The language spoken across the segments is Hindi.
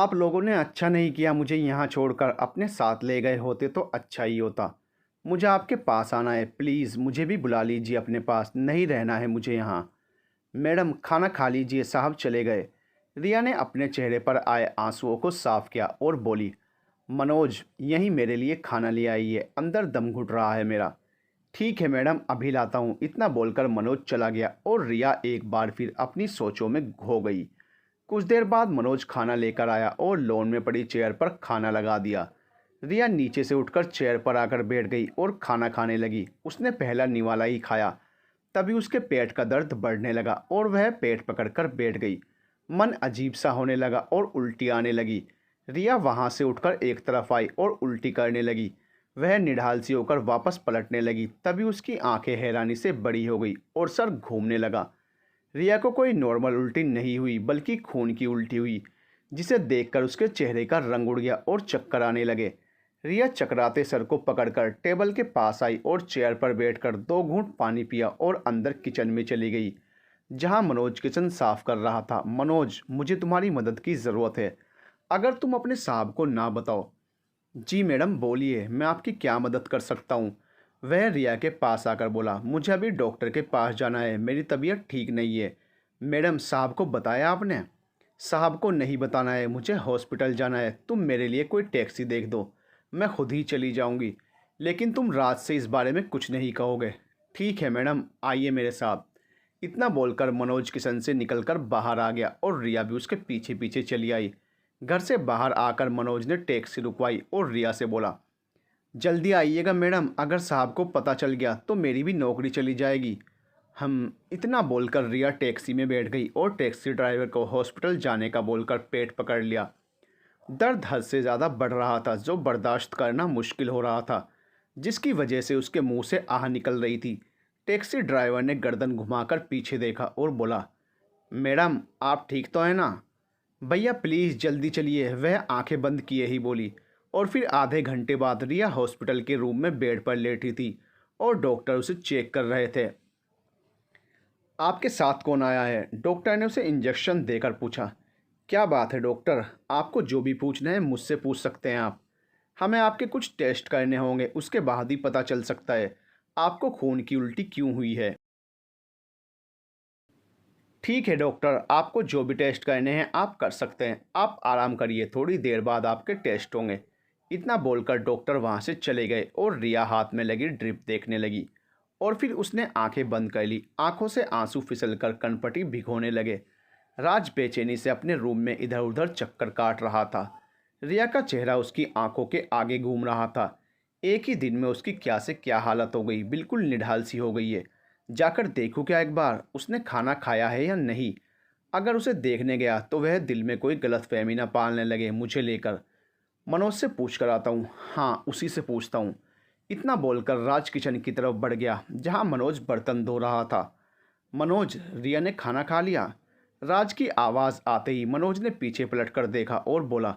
आप लोगों ने अच्छा नहीं किया, मुझे यहाँ छोड़कर अपने साथ ले गए होते तो अच्छा ही होता। मुझे आपके पास आना है, प्लीज़ मुझे भी बुला लीजिए अपने पास, नहीं रहना है मुझे यहाँ। मैडम खाना खा लीजिए, साहब चले गए। रिया ने अपने चेहरे पर आए आंसुओं को साफ किया और बोली, मनोज यहीं मेरे लिए खाना ले आइए, अंदर दम घुट रहा है मेरा। ठीक है मैडम, अभी लाता हूँ। इतना बोलकर मनोज चला गया और रिया एक बार फिर अपनी सोचों में खो गई। कुछ देर बाद मनोज खाना लेकर आया और लॉन में पड़ी चेयर पर खाना लगा दिया। रिया नीचे से उठकर चेयर पर आकर बैठ गई और खाना खाने लगी। उसने पहला निवाला ही खाया, तभी उसके पेट का दर्द बढ़ने लगा और वह पेट पकड़कर बैठ गई। मन अजीब सा होने लगा और उल्टी आने लगी। रिया वहाँ से उठकर एक तरफ आई और उल्टी करने लगी। वह निढाल सी होकर वापस पलटने लगी, तभी उसकी आंखें हैरानी से बड़ी हो गई और सर घूमने लगा। रिया को कोई नॉर्मल उल्टी नहीं हुई, बल्कि खून की उल्टी हुई, जिसे देखकर उसके चेहरे का रंग उड़ गया और चक्कर आने लगे। रिया चकराते सर को पकड़कर टेबल के पास आई और चेयर पर बैठकर 2 घूंट पानी पिया और अंदर किचन में चली गई, जहां मनोज किचन साफ कर रहा था। मनोज, मुझे तुम्हारी मदद की ज़रूरत है, अगर तुम अपने साहब को ना बताओ। जी मैडम बोलिए, मैं आपकी क्या मदद कर सकता हूँ। वह रिया के पास आकर बोला, मुझे अभी डॉक्टर के पास जाना है, मेरी तबीयत ठीक नहीं है। मैडम साहब को बताया आपने? साहब को नहीं बताना है, मुझे हॉस्पिटल जाना है। तुम मेरे लिए कोई टैक्सी देख दो, मैं खुद ही चली जाऊंगी, लेकिन तुम रात से इस बारे में कुछ नहीं कहोगे। ठीक है मैडम, आइए मेरे साथ। इतना बोलकर मनोज किचन से निकलकर बाहर आ गया और रिया भी उसके पीछे पीछे चली आई। घर से बाहर आकर मनोज ने टैक्सी रुकवाई और रिया से बोला, जल्दी आइएगा मैडम, अगर साहब को पता चल गया तो मेरी भी नौकरी चली जाएगी। हम इतना बोलकर रिया टैक्सी में बैठ गई और टैक्सी ड्राइवर को हॉस्पिटल जाने का बोलकर पेट पकड़ लिया। दर्द हद से ज़्यादा बढ़ रहा था, जो बर्दाश्त करना मुश्किल हो रहा था, जिसकी वजह से उसके मुंह से आह निकल रही थी। टैक्सी ड्राइवर ने गर्दन घुमाकर पीछे देखा और बोला, मैडम आप ठीक तो हैं ना? भैया प्लीज़ जल्दी चलिए, वह आंखें बंद किए ही बोली। और फिर आधे घंटे बाद रिया हॉस्पिटल के रूम में बेड पर लेटी थी और डॉक्टर उसे चेक कर रहे थे। आपके साथ कौन आया है? डॉक्टर ने उसे इंजेक्शन देकर पूछा। क्या बात है डॉक्टर, आपको जो भी पूछना है मुझसे पूछ सकते हैं आप। हमें आपके कुछ टेस्ट करने होंगे, उसके बाद ही पता चल सकता है आपको खून की उल्टी क्यों हुई है। ठीक है डॉक्टर, आपको जो भी टेस्ट करने हैं आप कर सकते हैं, आप आराम करिए, थोड़ी देर बाद आपके टेस्ट होंगे। इतना बोलकर डॉक्टर वहाँ से चले गए और रिया हाथ में लगी ड्रिप देखने लगी और फिर उसने आंखें बंद कर ली। आंखों से आंसू फिसलकर कनपटी भिगोने लगे। राज बेचैनी से अपने रूम में इधर उधर चक्कर काट रहा था। रिया का चेहरा उसकी आंखों के आगे घूम रहा था। एक ही दिन में उसकी क्या से क्या हालत हो गई, बिल्कुल निढाल सी हो गई है। जाकर देखूं क्या एक बार, उसने खाना खाया है या नहीं। अगर उसे देखने गया तो वह दिल में कोई गलतफहमी ना पालने लगे मुझे लेकर। मनोज से पूछ कर आता हूँ, हाँ उसी से पूछता हूँ। इतना बोलकर राज किचन की तरफ बढ़ गया, जहाँ मनोज बर्तन धो रहा था। मनोज, रिया ने खाना खा लिया? राज की आवाज़ आते ही मनोज ने पीछे पलट कर देखा और बोला,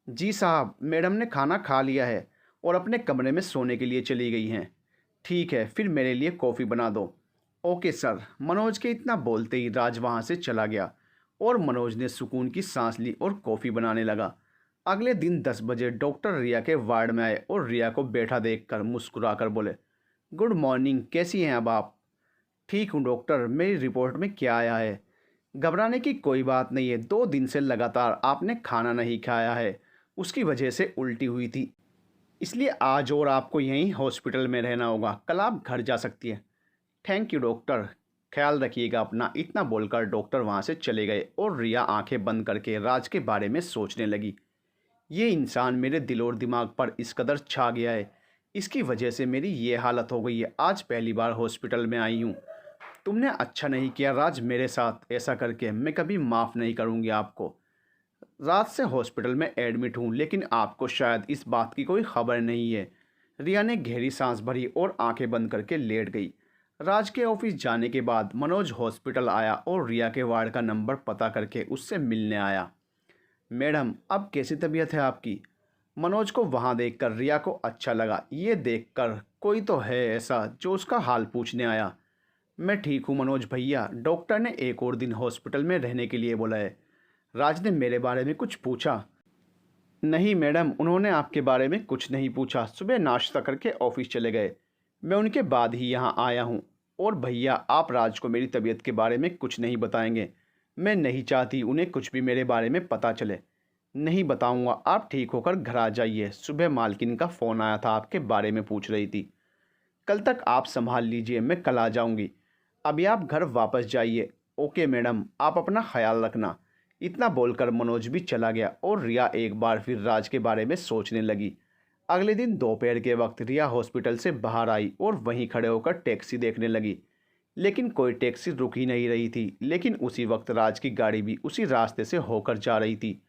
जी साहब, मैडम ने खाना खा लिया है और अपने कमरे में सोने के लिए चली गई हैं। ठीक है, फिर मेरे लिए कॉफ़ी बना दो। Okay sir. मनोज के इतना बोलते ही राज वहाँ से चला गया और मनोज ने सुकून की सांस ली और कॉफ़ी बनाने लगा। अगले दिन 10 बजे डॉक्टर रिया के वार्ड में आए और रिया को बैठा देखकर मुस्कुराकर बोले, गुड मॉर्निंग, कैसी हैं अब आप? ठीक हूँ डॉक्टर, मेरी रिपोर्ट में क्या आया है? घबराने की कोई बात नहीं है, 2 दिन से लगातार आपने खाना नहीं खाया है, उसकी वजह से उल्टी हुई थी, इसलिए आज और आपको यहीं हॉस्पिटल में रहना होगा, कल आप घर जा सकती है। थैंक यू डॉक्टर, ख्याल रखिएगा अपना। इतना बोलकर डॉक्टर वहाँ से चले गए और रिया आंखें बंद करके राज के बारे में सोचने लगी। ये इंसान मेरे दिल और दिमाग पर इस कदर छा गया है, इसकी वजह से मेरी ये हालत हो गई है। आज पहली बार हॉस्पिटल में आई हूँ। तुमने अच्छा नहीं किया राज मेरे साथ ऐसा करके, मैं कभी माफ़ नहीं करूँगी आपको। रात से हॉस्पिटल में एडमिट हूँ, लेकिन आपको शायद इस बात की कोई खबर नहीं है। रिया ने गहरी सांस भरी और आंखें बंद करके लेट गई। राज के ऑफिस जाने के बाद मनोज हॉस्पिटल आया और रिया के वार्ड का नंबर पता करके उससे मिलने आया। मैडम अब कैसी तबीयत है आपकी? मनोज को वहाँ देखकर रिया को अच्छा लगा, ये देखकर कोई तो है ऐसा जो उसका हाल पूछने आया। मैं ठीक हूँ मनोज भैया, डॉक्टर ने एक और दिन हॉस्पिटल में रहने के लिए बोला है। राज ने मेरे बारे में कुछ पूछा? नहीं मैडम, उन्होंने आपके बारे में कुछ नहीं पूछा। सुबह नाश्ता करके ऑफिस चले गए। मैं उनके बाद ही यहाँ आया हूँ। और भैया, आप राज को मेरी तबीयत के बारे में कुछ नहीं बताएंगे? मैं नहीं चाहती उन्हें कुछ भी मेरे बारे में पता चले। नहीं बताऊंगा, आप ठीक होकर घर आ जाइए। सुबह मालकिन का फ़ोन आया था, आपके बारे में पूछ रही थी। कल तक आप संभाल लीजिए, मैं कल आ जाऊंगी। अभी आप घर वापस जाइए। ओके मैडम, आप अपना ख्याल रखना। इतना बोलकर मनोज भी चला गया और रिया एक बार फिर राज के बारे में सोचने लगी। अगले दिन दोपहर के वक्त रिया हॉस्पिटल से बाहर आई और वहीं खड़े होकर टैक्सी देखने लगी। लेकिन कोई टैक्सी रुक ही नहीं रही थी। लेकिन उसी वक्त राज की गाड़ी भी उसी रास्ते से होकर जा रही थी।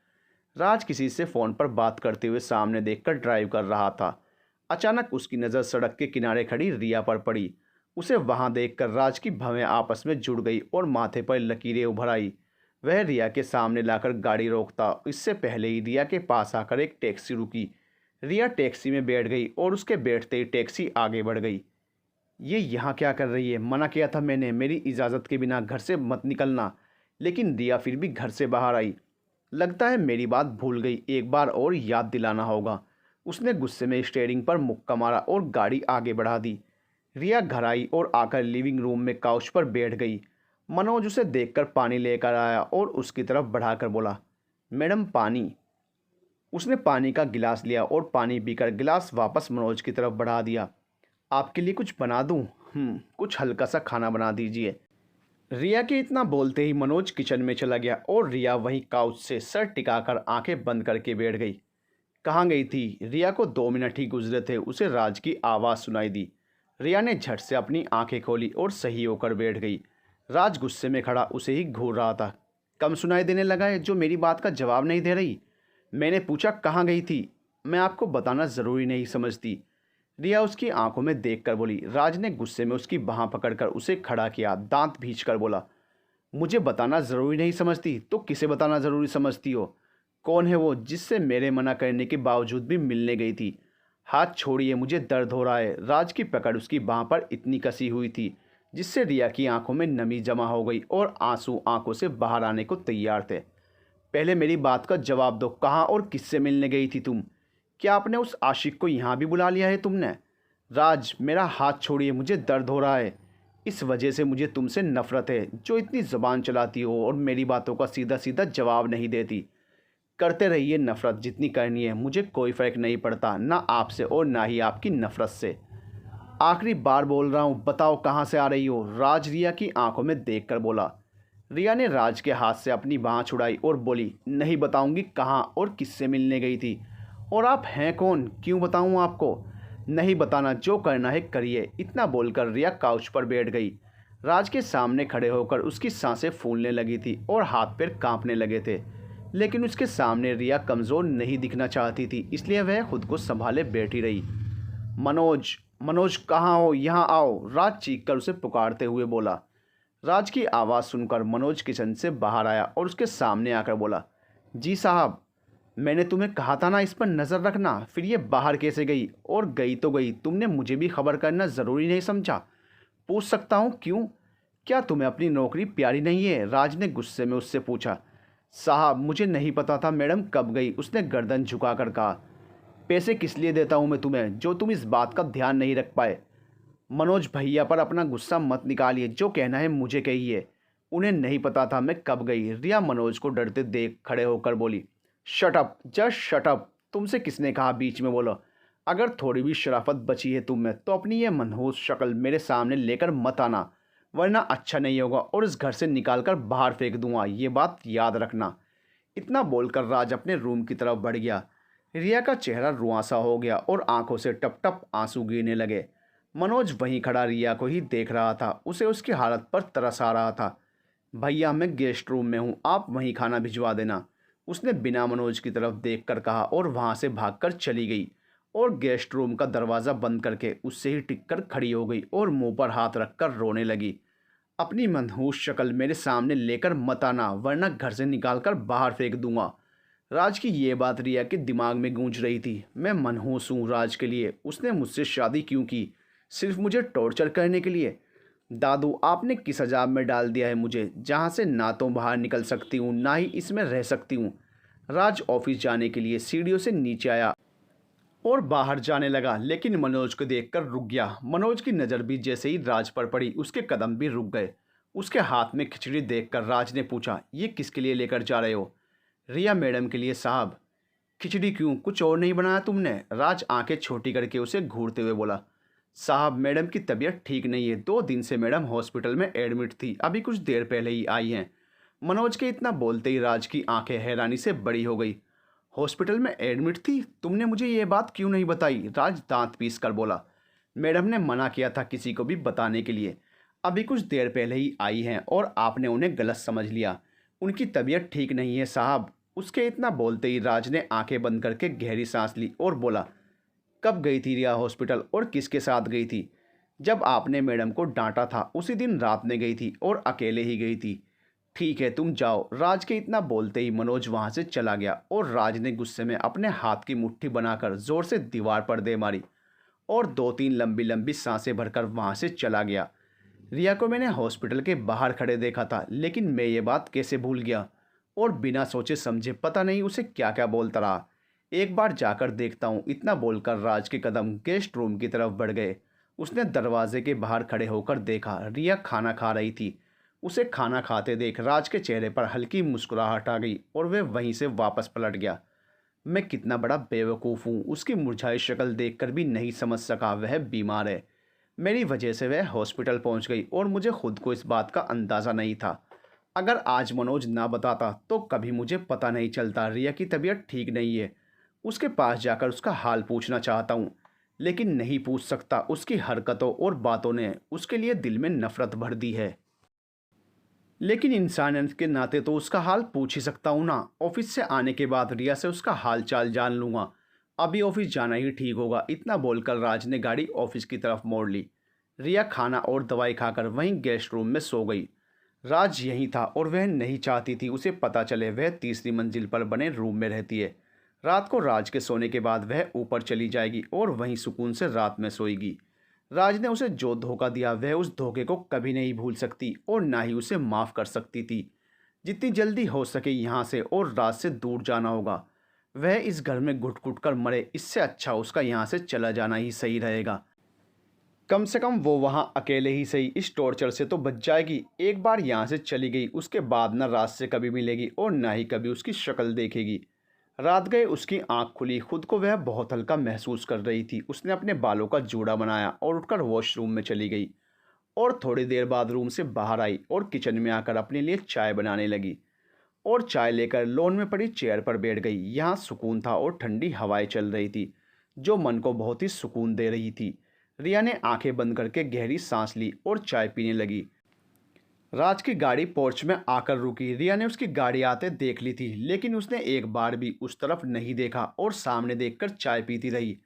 राज किसी से फ़ोन पर बात करते हुए सामने देखकर ड्राइव कर रहा था। अचानक उसकी नज़र सड़क के किनारे खड़ी रिया पर पड़ी। उसे वहां देखकर राज की भवें आपस में जुड़ गई और माथे पर लकीरें उभर आई। वह रिया के सामने लाकर गाड़ी रोकता, इससे पहले ही रिया के पास आकर एक टैक्सी रुकी। रिया टैक्सी में बैठ गई और उसके बैठते ही टैक्सी आगे बढ़ गई। ये यहाँ क्या कर रही है? मना किया था मैंने, मेरी इजाज़त के बिना घर से मत निकलना। लेकिन रिया फिर भी घर से बाहर आई। लगता है मेरी बात भूल गई, एक बार और याद दिलाना होगा। उसने गुस्से में स्टीयरिंग पर मुक्का मारा और गाड़ी आगे बढ़ा दी। रिया घर आई और आकर लिविंग रूम में काउच पर बैठ गई। मनोज उसे देखकर पानी लेकर आया और उसकी तरफ बढ़ाकर बोला, मैडम पानी। उसने पानी का गिलास लिया और पानी पीकर गिलास वापस मनोज की तरफ बढ़ा दिया। आपके लिए कुछ बना दूं? कुछ हल्का सा खाना बना दीजिए। रिया के इतना बोलते ही मनोज किचन में चला गया और रिया वहीं काउच से सर टिकाकर आंखें बंद करके बैठ गई। कहाँ गई थी? रिया को 2 मिनट ही गुजरे थे, उसे राज की आवाज़ सुनाई दी। रिया ने झट से अपनी आंखें खोली और सही होकर बैठ गई। राज गुस्से में खड़ा उसे ही घूर रहा था। कम सुनाई देने लगा है जो मेरी बात का जवाब नहीं दे रही? मैंने पूछा कहाँ गई थी? मैं आपको बताना ज़रूरी नहीं समझती? रिया उसकी आंखों में देखकर बोली। राज ने गुस्से में उसकी बाह पकड़कर उसे खड़ा किया, दांत भींचकर बोला, मुझे बताना ज़रूरी नहीं समझती तो किसे बताना ज़रूरी समझती हो? कौन है वो जिससे मेरे मना करने के बावजूद भी मिलने गई थी? हाथ छोड़िए, मुझे दर्द हो रहा है। राज की पकड़ उसकी बाह पर इतनी कसी हुई थी जिससे रिया की आंखों में नमी जमा हो गई और आंसू आंखों से बाहर आने को तैयार थे। पहले मेरी बात का जवाब दो, कहाँ और किससे मिलने गई थी तुम? क्या आपने उस आशिक को यहाँ भी बुला लिया है तुमने? राज, मेरा हाथ छोड़िए, मुझे दर्द हो रहा है। इस वजह से मुझे तुमसे नफरत है जो इतनी ज़बान चलाती हो और मेरी बातों का सीधा सीधा जवाब नहीं देती। करते रहिए नफ़रत जितनी करनी है, मुझे कोई फ़र्क नहीं पड़ता, ना आपसे और ना ही आपकी नफ़रत से। आखिरी बार बोल रहा हूँ, बताओ कहाँ से आ रही हो? राज रिया की आंखों में देखकर बोला। रिया ने राज के हाथ से अपनी बाँह छुड़ाई और बोली, नहीं बताऊंगी कहाँ और किससे मिलने गई थी। और आप हैं कौन? क्यों बताऊं आपको? नहीं बताना, जो करना है करिए। इतना बोलकर रिया काउच पर बैठ गई। राज के सामने खड़े होकर उसकी सांसें फूलने लगी थी और हाथ पैर कांपने लगे थे। लेकिन उसके सामने रिया कमज़ोर नहीं दिखना चाहती थी, इसलिए वह खुद को संभाले बैठी रही। मनोज, मनोज कहाँ हो? यहाँ आओ, राज चीखकर उसे पुकारते हुए बोला। राज की आवाज़ सुनकर मनोज किचन से बाहर आया और उसके सामने आकर बोला, जी साहब, मैंने तुम्हें कहा था ना इस पर नज़र रखना, फिर ये बाहर कैसे गई? और गई तो गई, तुमने मुझे भी खबर करना ज़रूरी नहीं समझा? पूछ सकता हूँ क्यों? क्या तुम्हें अपनी नौकरी प्यारी नहीं है? राज ने गुस्से में उससे पूछा। साहब, मुझे नहीं पता था मैडम कब गई, उसने गर्दन झुकाकर कहा। पैसे किस लिए देता हूँ मैं तुम्हें जो तुम इस बात का ध्यान नहीं रख पाए? मनोज भैया पर अपना गुस्सा मत निकालिए, जो कहना है मुझे कहिए। उन्हें नहीं पता था मैं कब गई। रिया मनोज को डरते देख खड़े होकर बोली, shut up, just shut up. तुमसे किसने कहा बीच में बोलो? अगर थोड़ी भी शराफत बची है तुम में तो अपनी ये मनहूस शक्ल मेरे सामने लेकर मत आना, वरना अच्छा नहीं होगा और इस घर से निकाल कर बाहर फेंक दूंगा, ये बात याद रखना। इतना बोलकर राज अपने रूम की तरफ बढ़ गया। रिया का चेहरा रुआंसा हो गया और आंखों से टप टप आंसू गिरने लगे। मनोज वहीं खड़ा रिया को ही देख रहा था, उसे उसकी हालत पर तरस आ रहा था। भैया, मैं गेस्ट रूम में हूँ, आप वहीं खाना भिजवा देना, उसने बिना मनोज की तरफ देखकर कहा और वहां से भागकर चली गई और गेस्ट रूम का दरवाज़ा बंद करके उससे ही टिककर खड़ी हो गई और मुंह पर हाथ रखकर रोने लगी। अपनी मनहूस शक्ल मेरे सामने लेकर मत आना, वरना घर से निकालकर बाहर फेंक दूंगा। राज की ये बात रिया के दिमाग में गूंज रही थी। मैं मनहूस हूँ राज के लिए। उसने मुझसे शादी क्यों की? सिर्फ मुझे टॉर्चर करने के लिए? दादू, आपने किस अजाब में डाल दिया है मुझे, जहाँ से ना तो बाहर निकल सकती हूँ ना ही इसमें रह सकती हूँ। राज ऑफिस जाने के लिए सीढ़ियों से नीचे आया और बाहर जाने लगा, लेकिन मनोज को देखकर रुक गया। मनोज की नज़र भी जैसे ही राज पर पड़ी, उसके कदम भी रुक गए। उसके हाथ में खिचड़ी देखकर राज ने पूछा, ये किसके लिए लेकर जा रहे हो? रिया मैडम के लिए साहब। खिचड़ी क्यों, कुछ और नहीं बनाया तुमने? राज आंखें छोटी करके उसे घूरते हुए बोला, साहब मैडम की तबीयत ठीक नहीं है, 2 दिन से मैडम हॉस्पिटल में एडमिट थी, अभी कुछ देर पहले ही आई हैं। मनोज के इतना बोलते ही राज की आंखें हैरानी से बड़ी हो गई। हॉस्पिटल में एडमिट थी? तुमने मुझे ये बात क्यों नहीं बताई? राज दांत पीस कर बोला, मैडम ने मना किया था किसी को भी बताने के लिए, अभी कुछ देर पहले ही आई हैं और आपने उन्हें गलत समझ लिया। उनकी तबीयत ठीक नहीं है साहब। उसके इतना बोलते ही राज ने आंखें बंद करके गहरी सांस ली और बोला, कब गई थी रिया हॉस्पिटल और किसके साथ गई थी? जब आपने मैडम को डांटा था उसी दिन रात में गई थी और अकेले ही गई थी। ठीक है तुम जाओ। राज के इतना बोलते ही मनोज वहां से चला गया और राज ने गुस्से में अपने हाथ की मुट्ठी बनाकर जोर से दीवार पर दे मारी और 2-3 लंबी लंबी सांसें भरकर वहां से चला गया। रिया को मैंने हॉस्पिटल के बाहर खड़े देखा था, लेकिन मैं ये बात कैसे भूल गया और बिना सोचे समझे पता नहीं उसे क्या क्या बोलता रहा। एक बार जाकर देखता हूँ। इतना बोलकर राज के कदम गेस्ट रूम की तरफ बढ़ गए। उसने दरवाजे के बाहर खड़े होकर देखा, रिया खाना खा रही थी। उसे खाना खाते देख राज के चेहरे पर हल्की मुस्कुराहट आ गई और वह वहीं से वापस पलट गया। मैं कितना बड़ा बेवकूफ़ हूँ, उसकी मुरझाई शक्ल देखकर भी नहीं समझ सका वह बीमार है। मेरी वजह से वह हॉस्पिटल पहुँच गई और मुझे खुद को इस बात का अंदाज़ा नहीं था। अगर आज मनोज ना बताता तो कभी मुझे पता नहीं चलता रिया की तबीयत ठीक नहीं है। उसके पास जाकर उसका हाल पूछना चाहता हूँ, लेकिन नहीं पूछ सकता। उसकी हरकतों और बातों ने उसके लिए दिल में नफरत भर दी है। लेकिन इंसानियत के नाते तो उसका हाल पूछ ही सकता हूँ ना। ऑफिस से आने के बाद रिया से उसका हाल चाल जान लूँगा। अभी ऑफिस जाना ही ठीक होगा। इतना बोलकर राज ने गाड़ी ऑफिस की तरफ मोड़ ली। रिया खाना और दवाई खाकर वहीं गेस्ट रूम में सो गई। राज यहीं था और वह नहीं चाहती थी उसे पता चले वह तीसरी मंजिल पर बने रूम में रहती है। रात को राज के सोने के बाद वह ऊपर चली जाएगी और वहीं सुकून से रात में सोएगी। राज ने उसे जो धोखा दिया वह उस धोखे को कभी नहीं भूल सकती और ना ही उसे माफ़ कर सकती थी। जितनी जल्दी हो सके यहाँ से और राज से दूर जाना होगा। वह इस घर में घुट घुट कर मरे, इससे अच्छा उसका यहाँ से चला जाना ही सही रहेगा। कम से कम वो वहाँ अकेले ही सही इस टॉर्चर से तो बच जाएगी। एक बार यहाँ से चली गई उसके बाद न राज से कभी मिलेगी और ना ही कभी उसकी शक्ल देखेगी। रात गए उसकी आंख खुली, खुद को वह बहुत हल्का महसूस कर रही थी। उसने अपने बालों का जूड़ा बनाया और उठकर वॉशरूम में चली गई और थोड़ी देर बाद रूम से बाहर आई और किचन में आकर अपने लिए चाय बनाने लगी और चाय लेकर लॉन में पड़ी चेयर पर बैठ गई। यहाँ सुकून था और ठंडी हवाएं चल रही थी जो मन को बहुत ही सुकून दे रही थी। रिया ने आंखें बंद करके गहरी सांस ली और चाय पीने लगी। राज की गाड़ी पोर्च में आकर रुकी। रिया ने उसकी गाड़ी आते देख ली थी, लेकिन उसने एक बार भी उस तरफ नहीं देखा और सामने देखकर चाय पीती रही।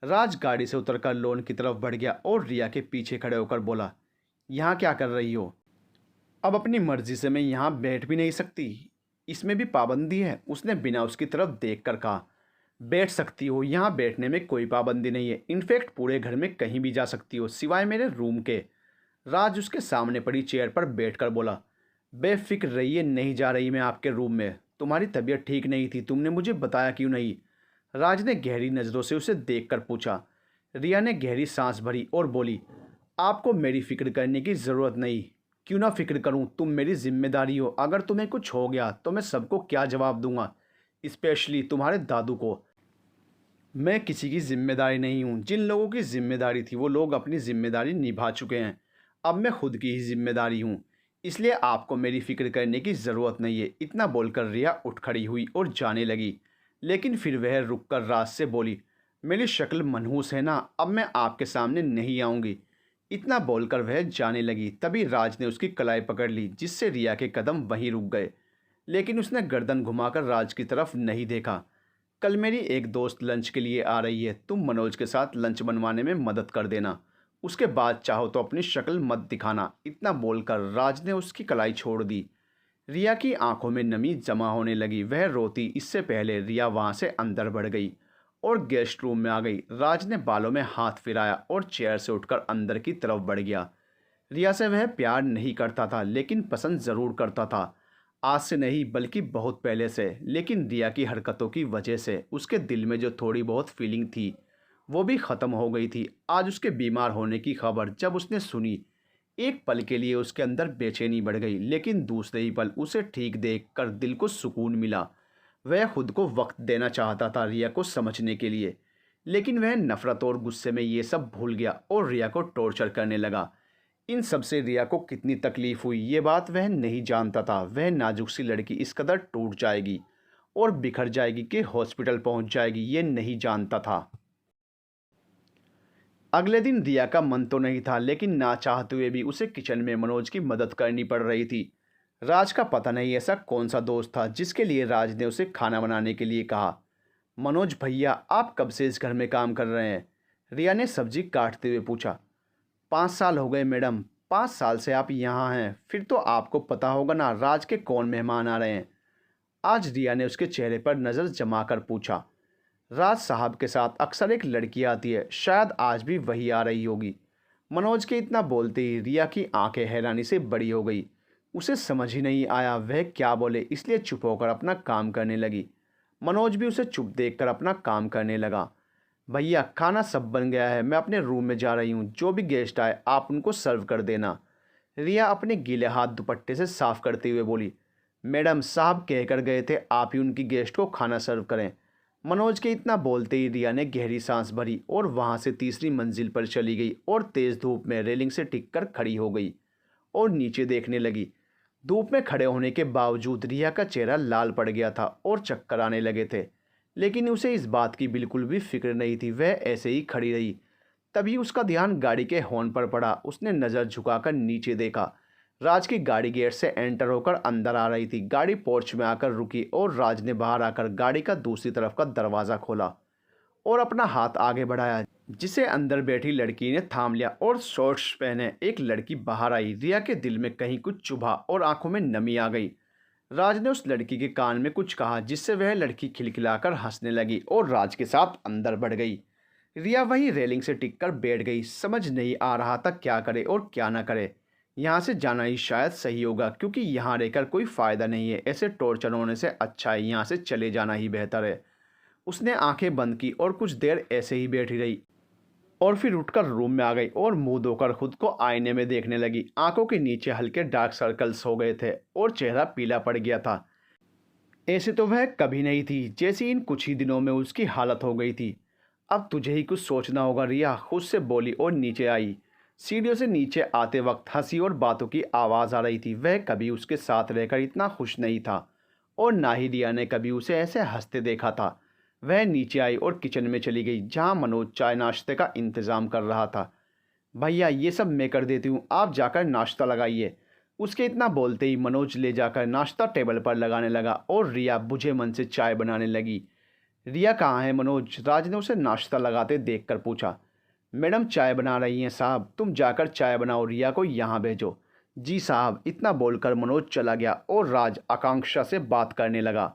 राज गाड़ी से उतरकर लॉन की तरफ बढ़ गया और रिया के पीछे खड़े होकर बोला, यहाँ क्या कर रही हो? अब अपनी मर्जी से मैं यहाँ बैठ भी नहीं सकती, इसमें भी पाबंदी है? उसने बिना उसकी तरफ देख कर कहा, बैठ सकती हो, यहाँ बैठने में कोई पाबंदी नहीं है। इनफैक्ट पूरे घर में कहीं भी जा सकती हो सिवाय मेरे रूम के। राज उसके सामने पड़ी चेयर पर बैठकर बोला, बेफिक्र रहिए, नहीं जा रही मैं आपके रूम में। तुम्हारी तबीयत ठीक नहीं थी, तुमने मुझे बताया क्यों नहीं? राज ने गहरी नज़रों से उसे देखकर पूछा। रिया ने गहरी सांस भरी और बोली, आपको मेरी फिक्र करने की ज़रूरत नहीं। क्यों ना फिक्र करूं, तुम मेरी जिम्मेदारी हो। अगर तुम्हें कुछ हो गया तो मैं सबको क्या जवाब दूंगा, स्पेशली तुम्हारे दादू को। मैं किसी की जिम्मेदारी नहीं हूँ। जिन लोगों की जिम्मेदारी थी वो लोग अपनी जिम्मेदारी निभा चुके हैं। अब मैं खुद की ही जिम्मेदारी हूँ, इसलिए आपको मेरी फ़िक्र करने की ज़रूरत नहीं है। इतना बोलकर रिया उठ खड़ी हुई और जाने लगी, लेकिन फिर वह रुककर राज से बोली, मेरी शक्ल मनहूस है ना, अब मैं आपके सामने नहीं आऊँगी। इतना बोलकर वह जाने लगी। तभी राज ने उसकी कलाई पकड़ ली, जिससे रिया के कदम वहीं रुक गए, लेकिन उसने गर्दन घुमाकर राज की तरफ नहीं देखा। कल मेरी एक दोस्त लंच के लिए आ रही है, तुम मनोज के साथ लंच बनवाने में मदद कर देना। उसके बाद चाहो तो अपनी शक्ल मत दिखाना। इतना बोलकर राज ने उसकी कलाई छोड़ दी। रिया की आंखों में नमी जमा होने लगी। वह रोती इससे पहले रिया वहां से अंदर बढ़ गई और गेस्ट रूम में आ गई। राज ने बालों में हाथ फिराया और चेयर से उठकर अंदर की तरफ बढ़ गया। रिया से वह प्यार नहीं करता था, लेकिन पसंद ज़रूर करता था। आज से नहीं बल्कि बहुत पहले से, लेकिन रिया की हरकतों की वजह से उसके दिल में जो थोड़ी बहुत फीलिंग थी वो भी ख़त्म हो गई थी। आज उसके बीमार होने की खबर जब उसने सुनी, एक पल के लिए उसके अंदर बेचैनी बढ़ गई, लेकिन दूसरे ही पल उसे ठीक देख कर दिल को सुकून मिला। वह खुद को वक्त देना चाहता था रिया को समझने के लिए, लेकिन वह नफ़रत और गुस्से में ये सब भूल गया और रिया को टॉर्चर करने लगा। इन सब से रिया को कितनी तकलीफ़ हुई ये बात वह नहीं जानता था। वह नाजुक सी लड़की इस कदर टूट जाएगी और बिखर जाएगी कि हॉस्पिटल पहुंच जाएगी, ये नहीं जानता था। अगले दिन रिया का मन तो नहीं था, लेकिन ना चाहते हुए भी उसे किचन में मनोज की मदद करनी पड़ रही थी। राज का पता नहीं ऐसा कौन सा दोस्त था जिसके लिए राज ने उसे खाना बनाने के लिए कहा। मनोज भैया, आप कब से इस घर में काम कर रहे हैं? रिया ने सब्जी काटते हुए पूछा। 5 साल हो गए मैडम। 5 साल से आप यहाँ हैं, फिर तो आपको पता होगा ना राज के कौन मेहमान आ रहे हैं? आज रिया ने उसके चेहरे पर नज़र जमा कर पूछा। राज साहब के साथ अक्सर एक लड़की आती है, शायद आज भी वही आ रही होगी। मनोज के इतना बोलते ही रिया की आंखें हैरानी से बड़ी हो गई। उसे समझ ही नहीं आया वह क्या बोले, इसलिए चुप होकर अपना काम करने लगी। मनोज भी उसे चुप देखकर अपना काम करने लगा। भैया, खाना सब बन गया है, मैं अपने रूम में जा रही हूँ। जो भी गेस्ट आए आप उनको सर्व कर देना। रिया अपने गीले हाथ दुपट्टे से साफ करते हुए बोली। मैडम साहब कहकर गए थे आप ही उनकी गेस्ट को खाना सर्व करें। मनोज के इतना बोलते ही रिया ने गहरी सांस भरी और वहां से तीसरी मंजिल पर चली गई और तेज धूप में रेलिंग से टिक कर खड़ी हो गई और नीचे देखने लगी। धूप में खड़े होने के बावजूद रिया का चेहरा लाल पड़ गया था और चक्कर आने लगे थे, लेकिन उसे इस बात की बिल्कुल भी फिक्र नहीं थी। वह ऐसे ही खड़ी रही। तभी उसका ध्यान गाड़ी के हॉर्न पर पड़ा। उसने नज़र झुकाकर नीचे देखा। राज की गाड़ी गेट से एंटर होकर अंदर आ रही थी। गाड़ी पोर्च में आकर रुकी और राज ने बाहर आकर गाड़ी का दूसरी तरफ का दरवाज़ा खोला और अपना हाथ आगे बढ़ाया, जिसे अंदर बैठी लड़की ने थाम लिया और शॉर्ट्स पहने एक लड़की बाहर आई। रिया के दिल में कहीं कुछ चुभा और आंखों में नमी आ गई। राज ने उस लड़की के कान में कुछ कहा, जिससे वह लड़की खिलखिलाकर हंसने लगी और राज के साथ अंदर बढ़ गई। रिया वहीं रेलिंग से टिककर बैठ गई। समझ नहीं आ रहा था क्या करे और क्या ना करे। यहाँ से जाना ही शायद सही होगा, क्योंकि यहाँ रहकर कोई फ़ायदा नहीं है। ऐसे टॉर्चर होने से अच्छा है यहाँ से चले जाना ही बेहतर है। उसने आंखें बंद की और कुछ देर ऐसे ही बैठी रही और फिर उठकर रूम में आ गई और मुंह धोकर खुद को आईने में देखने लगी। आंखों के नीचे हल्के डार्क सर्कल्स हो गए थे और चेहरा पीला पड़ गया था। ऐसे तो वह कभी नहीं थी जैसी इन कुछ ही दिनों में उसकी हालत हो गई थी। अब तुझे ही कुछ सोचना होगा, रिया खुद से बोली और नीचे आई। सीढ़ियों से नीचे आते वक्त हंसी और बातों की आवाज़ आ रही थी। वह कभी उसके साथ रहकर इतना खुश नहीं था और ना ही रिया ने कभी उसे ऐसे हंसते देखा था। वह नीचे आई और किचन में चली गई, जहां मनोज चाय नाश्ते का इंतज़ाम कर रहा था। भैया, ये सब मैं कर देती हूँ, आप जाकर नाश्ता लगाइए। उसके इतना बोलते ही मनोज ले जाकर नाश्ता टेबल पर लगाने लगा और रिया बुझे मन से चाय बनाने लगी। रिया कहाँ है मनोज? राज ने उसे नाश्ता लगाते देखकर पूछा। मैडम चाय बना रही हैं साहब, तुम जाकर चाय बनाओ, रिया को यहाँ भेजो। जी साहब। इतना बोलकर मनोज चला गया और राज आकांक्षा से बात करने लगा।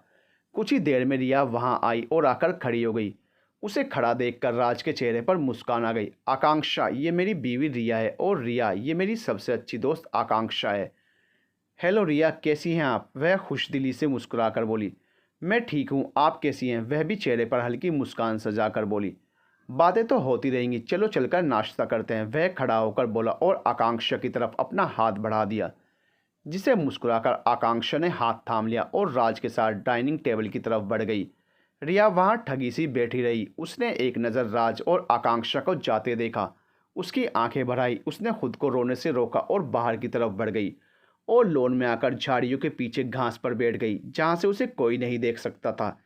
कुछ ही देर में रिया वहाँ आई और आकर खड़ी हो गई। उसे खड़ा देखकर राज के चेहरे पर मुस्कान आ गई। आकांक्षा, ये मेरी बीवी रिया है और रिया, ये मेरी सबसे अच्छी दोस्त आकांक्षा है। हेलो रिया, कैसी हैं आप? वह खुशदिली से मुस्कुराकर बोली। मैं ठीक हूँ, आप कैसी हैं? वह भी चेहरे पर हल्की मुस्कान सजाकर बोली। बातें तो होती रहेंगी, चलो चलकर नाश्ता करते हैं। वह खड़ा होकर बोला और आकांक्षा की तरफ अपना हाथ बढ़ा दिया, जिसे मुस्कुराकर आकांक्षा ने हाथ थाम लिया और राज के साथ डाइनिंग टेबल की तरफ बढ़ गई। रिया वहाँ ठगी सी बैठी रही। उसने एक नज़र राज और आकांक्षा को जाते देखा। उसकी आंखें भर आई। उसने खुद को रोने से रोका और बाहर की तरफ बढ़ गई और लॉन में आकर झाड़ियों के पीछे घास पर बैठ गई, जहाँ से उसे कोई नहीं देख सकता था।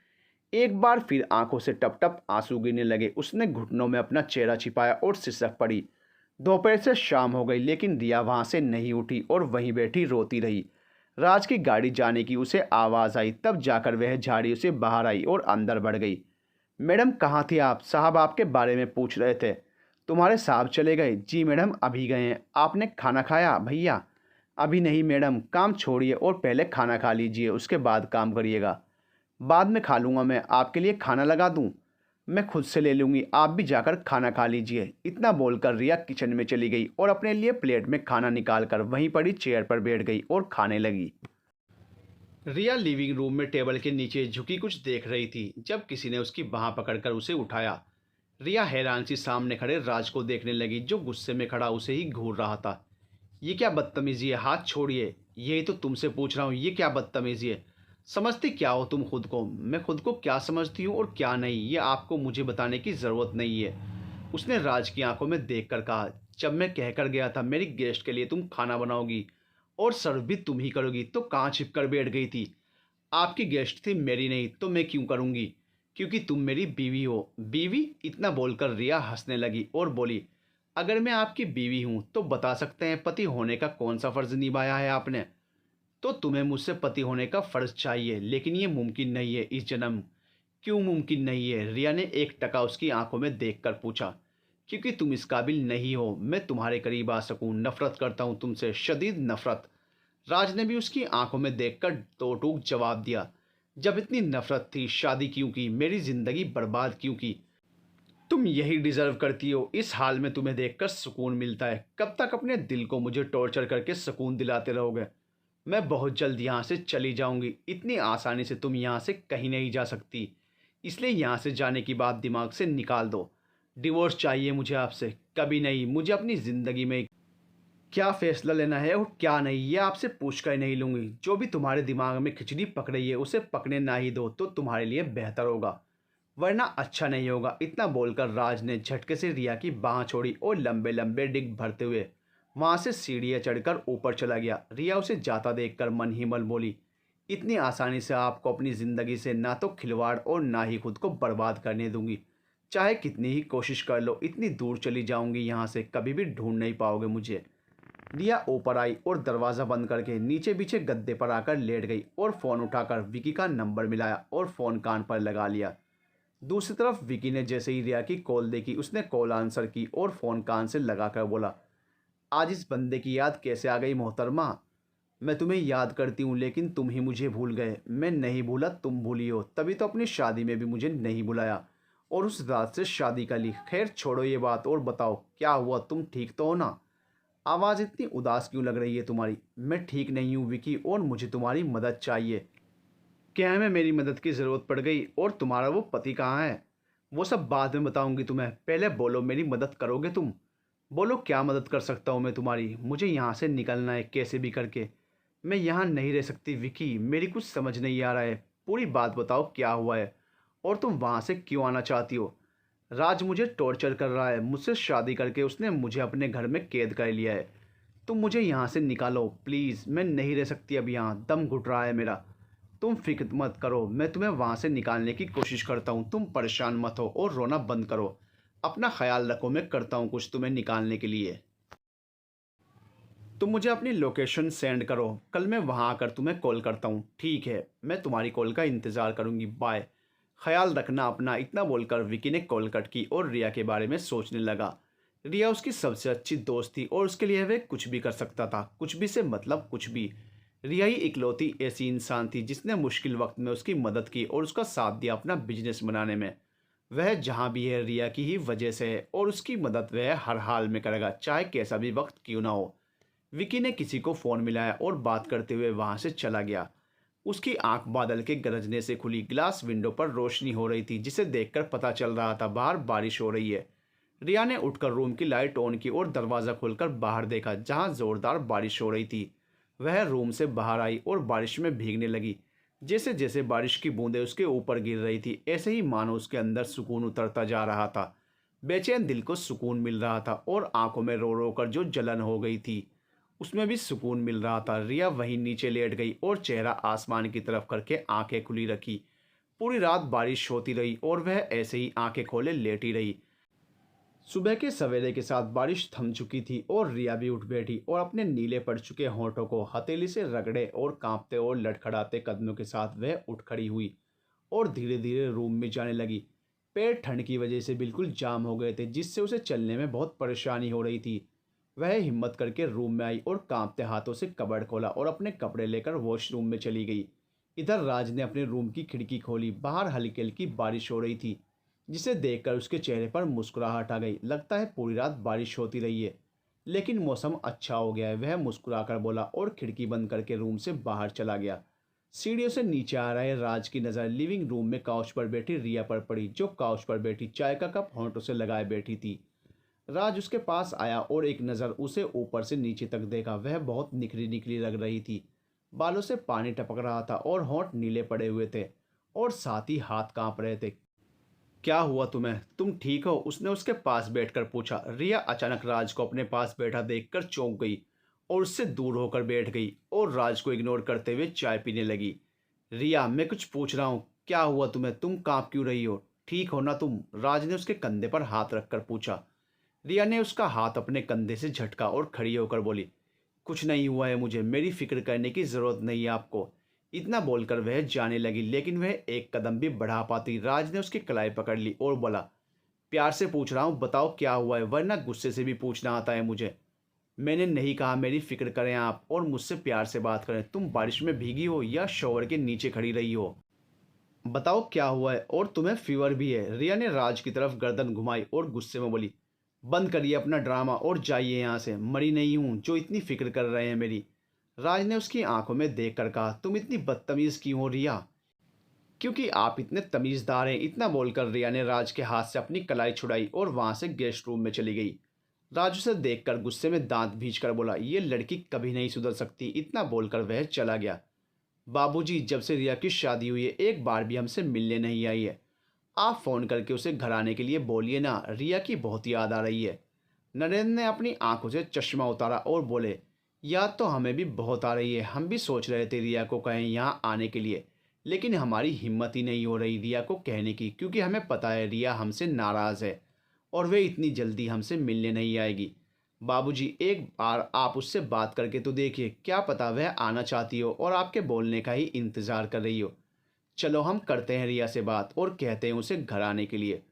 एक बार फिर आंखों से टप टप आंसू गिरने लगे। उसने घुटनों में अपना चेहरा छिपाया और सिसक पड़ी। दोपहर से शाम हो गई, लेकिन रिया वहाँ से नहीं उठी और वहीं बैठी रोती रही। राज की गाड़ी जाने की उसे आवाज़ आई, तब जाकर वह झाड़ियों से बाहर आई और अंदर बढ़ गई। मैडम कहाँ थी आप? साहब आपके बारे में पूछ रहे थे। तुम्हारे साहब चले गए? जी मैडम, अभी गए हैं। आपने खाना खाया भैया? अभी नहीं मैडम, काम छोड़िए और पहले खाना खा लीजिए, उसके बाद काम करिएगा। बाद में खा लूँगा, मैं आपके लिए खाना लगा दूँ? मैं खुद से ले लूँगी, आप भी जाकर खाना खा लीजिए। इतना बोलकर रिया किचन में चली गई और अपने लिए प्लेट में खाना निकाल कर वहीं पड़ी चेयर पर बैठ गई और खाने लगी। रिया लिविंग रूम में टेबल के नीचे झुकी कुछ देख रही थी जब किसी ने उसकी बाह पकड़कर उसे उठाया। रिया हैरान सी सामने खड़े राज को देखने लगी जो गुस्से में खड़ा उसे ही घूर रहा था। ये क्या बदतमीजी है, हाथ छोड़िए। यही तो तुमसे पूछ रहा हूँ, ये क्या बदतमीजी है। समझती क्या हो तुम खुद को? मैं खुद को क्या समझती हूँ और क्या नहीं, ये आपको मुझे बताने की ज़रूरत नहीं है। उसने राज की आंखों में देखकर कहा, जब मैं कहकर गया था मेरी गेस्ट के लिए तुम खाना बनाओगी और सर्व भी तुम ही करोगी, तो कहाँ छिप कर बैठ गई थी? आपकी गेस्ट थी, मेरी नहीं, तो मैं क्यों करूँगी? क्योंकि तुम मेरी बीवी हो। बीवी? इतना बोलकर रिया हंसने लगी और बोली, अगर मैं आपकी बीवी हूँ तो बता सकते हैं पति होने का कौन सा फ़र्ज़ निभाया है आपने? तो तुम्हें मुझसे पति होने का फ़र्ज़ चाहिए, लेकिन ये मुमकिन नहीं है इस जन्म। क्यों मुमकिन नहीं है? रिया ने एक टका उसकी आंखों में देखकर पूछा। क्योंकि तुम इस काबिल नहीं हो मैं तुम्हारे करीब आ सकूं। नफरत करता हूं तुमसे, शदीद नफरत। राज ने भी उसकी आंखों में देखकर दो टूक जवाब दिया। जब इतनी नफरत थी शादी क्यों की, मेरी जिंदगी बर्बाद क्यों की? तुम यही डिजर्व करती हो। इस हाल में तुम्हें देखकर सुकून मिलता है। कब तक अपने दिल को मुझे टॉर्चर करके सुकून दिलाते रहोगे? मैं बहुत जल्द यहाँ से चली जाऊंगी। इतनी आसानी से तुम यहाँ से कहीं नहीं जा सकती। इसलिए यहाँ से जाने की बात दिमाग से निकाल दो। डिवोर्स चाहिए मुझे आपसे, कभी नहीं। मुझे अपनी ज़िंदगी में क्या फ़ैसला लेना है और क्या नहीं, ये आपसे पूछ कर नहीं लूँगी। जो भी तुम्हारे दिमाग में खिचड़ी पक रही है उसे पकने ना ही दो तो तुम्हारे लिए बेहतर होगा, वरना अच्छा नहीं होगा। इतना बोलकर राज ने झटके से रिया की बाँह छोड़ी और लंबे लंबे डिग भरते हुए वहाँ से सीढ़ियाँ चढ़कर ऊपर चला गया। रिया उसे जाता देखकर मन ही मन बोली, इतनी आसानी से आपको अपनी ज़िंदगी से ना तो खिलवाड़ और ना ही खुद को बर्बाद करने दूंगी। चाहे कितनी ही कोशिश कर लो, इतनी दूर चली जाऊंगी यहाँ से, कभी भी ढूंढ नहीं पाओगे मुझे। रिया ऊपर आई और दरवाज़ा बंद करके नीचे पीछे गद्दे पर आकर लेट गई और फ़ोन उठाकर विकी का नंबर मिलाया और फ़ोन कान पर लगा लिया। दूसरी तरफ विकी ने जैसे ही रिया की कॉल देखी उसने कॉल आंसर की और फ़ोन कान से लगाकर बोला, आज इस बंदे की याद कैसे आ गई मोहतरमा? मैं तुम्हें याद करती हूँ लेकिन तुम ही मुझे भूल गए। मैं नहीं भूला, तुम भूली हो, तभी तो अपनी शादी में भी मुझे नहीं बुलाया और उस रात से शादी का ली। खैर छोड़ो ये बात और बताओ क्या हुआ, तुम ठीक तो हो ना? आवाज़ इतनी उदास क्यों लग रही है तुम्हारी? मैं ठीक नहीं हूँ विकी और मुझे तुम्हारी मदद चाहिए। क्या हमें मेरी मदद की ज़रूरत पड़ गई? और तुम्हारा वो पति कहाँ है? वो सब बाद में बताऊंगी तुम्हें, पहले बोलो मेरी मदद करोगे तुम? बोलो क्या मदद कर सकता हूँ मैं तुम्हारी? मुझे यहाँ से निकलना है कैसे भी करके। मैं यहाँ नहीं रह सकती विकी, मेरी कुछ समझ नहीं आ रहा है। पूरी बात बताओ क्या हुआ है और तुम वहाँ से क्यों आना चाहती हो? राज मुझे टॉर्चर कर रहा है, मुझसे शादी करके उसने मुझे अपने घर में कैद कर लिया है। तुम मुझे यहाँ से निकालो प्लीज़, मैं नहीं रह सकती अब यहाँ, दम घुट रहा है मेरा। तुम फिक्र मत करो, मैं तुम्हें वहाँ से निकालने की कोशिश करता हूँ। तुम परेशान मत हो और रोना बंद करो। अपना ख्याल रखो, मैं करता हूँ कुछ तुम्हें निकालने के लिए। तुम मुझे अपनी लोकेशन सेंड करो, कल मैं वहाँ आकर तुम्हें कॉल करता हूँ। ठीक है, मैं तुम्हारी कॉल का इंतज़ार करूँगी, बाय। ख्याल रखना अपना। इतना बोलकर विकी ने कॉल कट की और रिया के बारे में सोचने लगा। रिया उसकी सबसे अच्छी दोस्त थी और उसके लिए वह कुछ भी कर सकता था। कुछ भी से मतलब कुछ भी। रिया ही इकलौती ऐसी इंसान थी जिसने मुश्किल वक्त में उसकी मदद की और उसका साथ दिया अपना बिजनेस बनाने में। वह जहाँ भी है रिया की ही वजह से है और उसकी मदद वह हर हाल में करेगा, चाहे कैसा भी वक्त क्यों ना हो। विकी ने किसी को फ़ोन मिलाया और बात करते हुए वहाँ से चला गया। उसकी आंख बादल के गरजने से खुली। ग्लास विंडो पर रोशनी हो रही थी जिसे देखकर पता चल रहा था बाहर बारिश हो रही है। रिया ने उठकर रूम की लाइट ऑन की और दरवाज़ा खोलकर बाहर देखा जहाँ ज़ोरदार बारिश हो रही थी। वह रूम से बाहर आई और बारिश में भीगने लगी। जैसे जैसे बारिश की बूंदें उसके ऊपर गिर रही थी ऐसे ही मानो उसके अंदर सुकून उतरता जा रहा था। बेचैन दिल को सुकून मिल रहा था और आंखों में रो रो कर जो जलन हो गई थी उसमें भी सुकून मिल रहा था। रिया वहीं नीचे लेट गई और चेहरा आसमान की तरफ करके आंखें खुली रखी। पूरी रात बारिश होती रही और वह ऐसे ही आंखें खोले लेटी रही। सुबह के सवेरे के साथ बारिश थम चुकी थी और रिया भी उठ बैठी और अपने नीले पड़ चुके होंठों को हथेली से रगड़े और कांपते और लड़खड़ाते कदमों के साथ वह उठ खड़ी हुई और धीरे धीरे रूम में जाने लगी। पैर ठंड की वजह से बिल्कुल जाम हो गए थे जिससे उसे चलने में बहुत परेशानी हो रही थी। वह हिम्मत करके रूम में आई और कांपते हाथों से कबर्ड खोला और अपने कपड़े लेकर वॉशरूम में चली गई। इधर राज ने अपने रूम की खिड़की खोली। बाहर हल्की हल्की बारिश हो रही थी जिसे देखकर उसके चेहरे पर मुस्कुराहट आ गई। लगता है पूरी रात बारिश होती रही है लेकिन मौसम अच्छा हो गया है, वह मुस्कुराकर बोला और खिड़की बंद करके रूम से बाहर चला गया। सीढ़ियों से नीचे आ रहे राज की नज़र लिविंग रूम में काउच पर बैठी रिया पर पड़ी, जो काउच पर बैठी चाय का कप होंठों से लगाए बैठी थी। राज उसके पास आया और एक नज़र उसे ऊपर से नीचे तक देखा। वह बहुत निखरी निखरी लग रही थी। बालों से पानी टपक रहा था और होंठ नीले पड़े हुए थे और साथ ही हाथ कांप रहे थे। क्या हुआ तुम्हें? तुम ठीक हो? उसने उसके पास बैठकर पूछा। रिया अचानक राज को अपने पास बैठा देखकर चौंक गई और उससे दूर होकर बैठ गई और राज को इग्नोर करते हुए चाय पीने लगी। रिया, मैं कुछ पूछ रहा हूँ, क्या हुआ तुम्हें? तुम कांप क्यों रही हो? ठीक हो ना तुम? राज ने उसके कंधे पर हाथ रखकर पूछा। रिया ने उसका हाथ अपने कंधे से झटका और खड़ी होकर बोली, कुछ नहीं हुआ है मुझे, मेरी फिक्र करने की ज़रूरत नहीं है आपको। इतना बोलकर वह जाने लगी, लेकिन वह एक कदम भी बढ़ा पाती। राज ने उसकी कलाई पकड़ ली और बोला, प्यार से पूछ रहा हूँ, बताओ क्या हुआ है, वरना गुस्से से भी पूछना आता है मुझे। मैंने नहीं कहा मेरी फिक्र करें आप और मुझसे प्यार से बात करें। तुम बारिश में भीगी हो या शॉवर के नीचे खड़ी रही हो? बताओ क्या हुआ है, और तुम्हें फीवर भी है। रिया ने राज की तरफ गर्दन घुमाई और गुस्से में बोली, बंद करिए अपना ड्रामा और जाइए यहाँ से। मरी नहीं हूँ जो इतनी फिक्र कर रहे हैं मेरी। राज ने उसकी आंखों में देखकर कहा, तुम इतनी बदतमीज़ क्यों हो रिया? क्योंकि आप इतने तमीज़दार हैं। इतना बोलकर रिया ने राज के हाथ से अपनी कलाई छुड़ाई और वहां से गेस्ट रूम में चली गई। राज उसे देखकर गुस्से में दांत भींचकर बोला, ये लड़की कभी नहीं सुधर सकती। इतना बोलकर वह चला गया। बाबूजी, जब से रिया की शादी हुई है एक बार भी हमसे मिलने नहीं आई है। आप फ़ोन करके उसे घर आने के लिए बोलिए ना, रिया की बहुत याद आ रही है। नरेंद्र ने अपनी आंखों से चश्मा उतारा और बोले, याद तो हमें भी बहुत आ रही है। हम भी सोच रहे थे रिया को कहें यहाँ आने के लिए, लेकिन हमारी हिम्मत ही नहीं हो रही रिया को कहने की, क्योंकि हमें पता है रिया हमसे नाराज़ है और वे इतनी जल्दी हमसे मिलने नहीं आएगी। बाबूजी, एक बार आप उससे बात करके तो देखिए, क्या पता वह आना चाहती हो और आपके बोलने का ही इंतज़ार कर रही हो। चलो हम करते हैं रिया से बात और कहते हैं उसे घर आने के लिए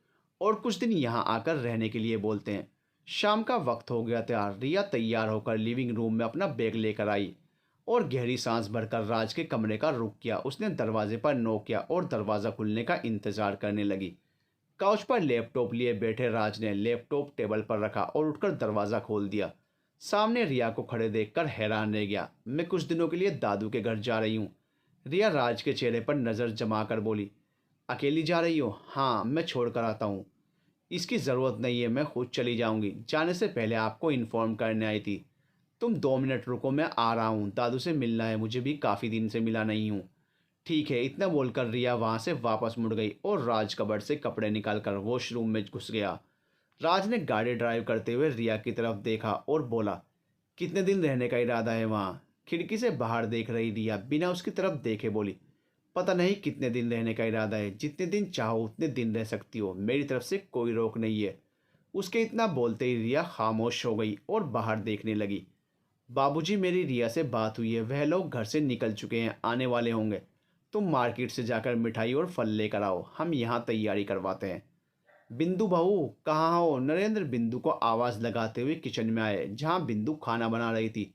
और कुछ दिन यहाँ आकर रहने के लिए बोलते हैं। शाम का वक्त हो गया था। रिया तैयार होकर लिविंग रूम में अपना बैग लेकर आई और गहरी सांस भरकर राज के कमरे का रुख किया। उसने दरवाजे पर नॉक किया और दरवाज़ा खुलने का इंतज़ार करने लगी। काउच पर लैपटॉप लिए बैठे राज ने लैपटॉप टेबल पर रखा और उठकर दरवाज़ा खोल दिया। सामने रिया को खड़े देखकर हैरान रह गया। मैं कुछ दिनों के लिए दादू के घर जा रही हूँ। रिया राज के चेहरे पर नज़र जमा कर बोली, अकेली जा रही हो? हाँ, मैं छोड़ कर आता हूँ। इसकी ज़रूरत नहीं है, मैं खुद चली जाऊँगी। जाने से पहले आपको इन्फॉर्म करने आई थी। तुम 2 मिनट रुको, मैं आ रहा हूँ। दादू से मिलना है मुझे भी, काफ़ी दिन से मिला नहीं हूँ। ठीक है। इतना बोलकर रिया वहाँ से वापस मुड़ गई और राज कबर्ड से कपड़े निकालकर वॉशरूम में घुस गया। राज ने गाड़ी ड्राइव करते हुए रिया की तरफ देखा और बोला, कितने दिन रहने का इरादा है वहाँ? खिड़की से बाहर देख रही रिया बिना उसकी तरफ देखे बोली, पता नहीं कितने दिन रहने का इरादा है। जितने दिन चाहो उतने दिन रह सकती हो, मेरी तरफ से कोई रोक नहीं है। उसके इतना बोलते ही रिया खामोश हो गई और बाहर देखने लगी। बाबूजी, मेरी रिया से बात हुई है, वह लोग घर से निकल चुके हैं, आने वाले होंगे। तुम मार्केट से जाकर मिठाई और फल लेकर आओ, हम यहाँ तैयारी करवाते हैं। बिंदु बहू कहाँ हो? नरेंद्र बिंदु को आवाज़ लगाते हुए किचन में आए, जहाँ बिंदु खाना बना रही थी।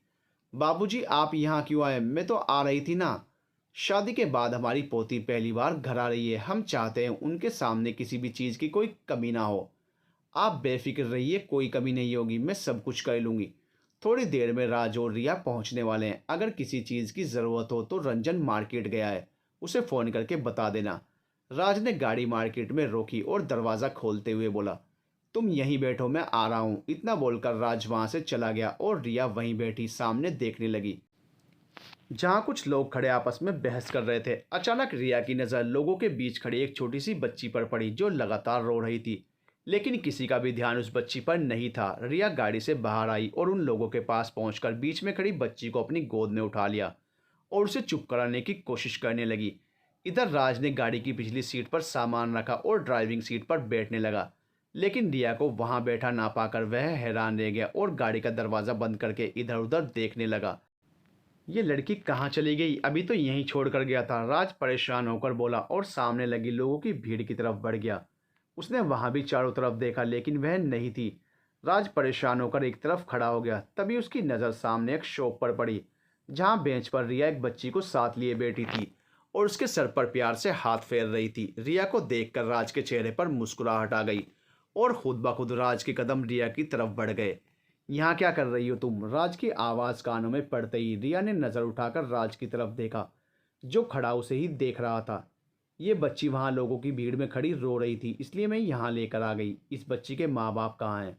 बाबूजी, आप यहाँ क्यों आए? मैं तो आ रही थी ना। शादी के बाद हमारी पोती पहली बार घर आ रही है, हम चाहते हैं उनके सामने किसी भी चीज़ की कोई कमी ना हो। आप बेफिक्र रहिए, कोई कमी नहीं होगी, मैं सब कुछ कर लूँगी। थोड़ी देर में राज और रिया पहुँचने वाले हैं। अगर किसी चीज़ की ज़रूरत हो तो रंजन मार्केट गया है, उसे फ़ोन करके बता देना। राज ने गाड़ी मार्केट में रोकी और दरवाज़ा खोलते हुए बोला, तुम यहीं बैठो, मैं आ रहा हूँ। इतना बोलकर राज वहाँ से चला गया और रिया वहीं बैठी सामने देखने लगी, जहाँ कुछ लोग खड़े आपस में बहस कर रहे थे। अचानक रिया की नज़र लोगों के बीच खड़ी एक छोटी सी बच्ची पर पड़ी, जो लगातार रो रही थी, लेकिन किसी का भी ध्यान उस बच्ची पर नहीं था। रिया गाड़ी से बाहर आई और उन लोगों के पास पहुंचकर बीच में खड़ी बच्ची को अपनी गोद में उठा लिया और उसे चुप कराने की कोशिश करने लगी। इधर राज ने गाड़ी की पिछली सीट पर सामान रखा और ड्राइविंग सीट पर बैठने लगा, लेकिन रिया को वहां बैठा ना पाकर वह हैरान रह गया और गाड़ी का दरवाज़ा बंद करके इधर उधर देखने लगा। ये लड़की कहाँ चली गई? अभी तो यहीं छोड़ कर गया था। राज परेशान होकर बोला और सामने लगी लोगों की भीड़ की तरफ बढ़ गया। उसने वहां भी चारों तरफ देखा, लेकिन वह नहीं थी। राज परेशान होकर एक तरफ खड़ा हो गया। तभी उसकी नज़र सामने एक शॉप पर पड़ी, जहां बेंच पर रिया एक बच्ची को साथ लिए बैठी थी और उसके सर पर प्यार से हाथ फेर रही थी। रिया को देखकर राज के चेहरे पर मुस्कुराहट आ गई और खुद ब खुद राज के कदम रिया की तरफ बढ़ गए। यहाँ क्या कर रही हो तुम? राज की आवाज़ कानों में पड़ते ही रिया ने नज़र उठाकर राज की तरफ देखा, जो खड़ा उसे ही देख रहा था। ये बच्ची वहाँ लोगों की भीड़ में खड़ी रो रही थी, इसलिए मैं यहाँ लेकर आ गई। इस बच्ची के माँ बाप कहाँ हैं?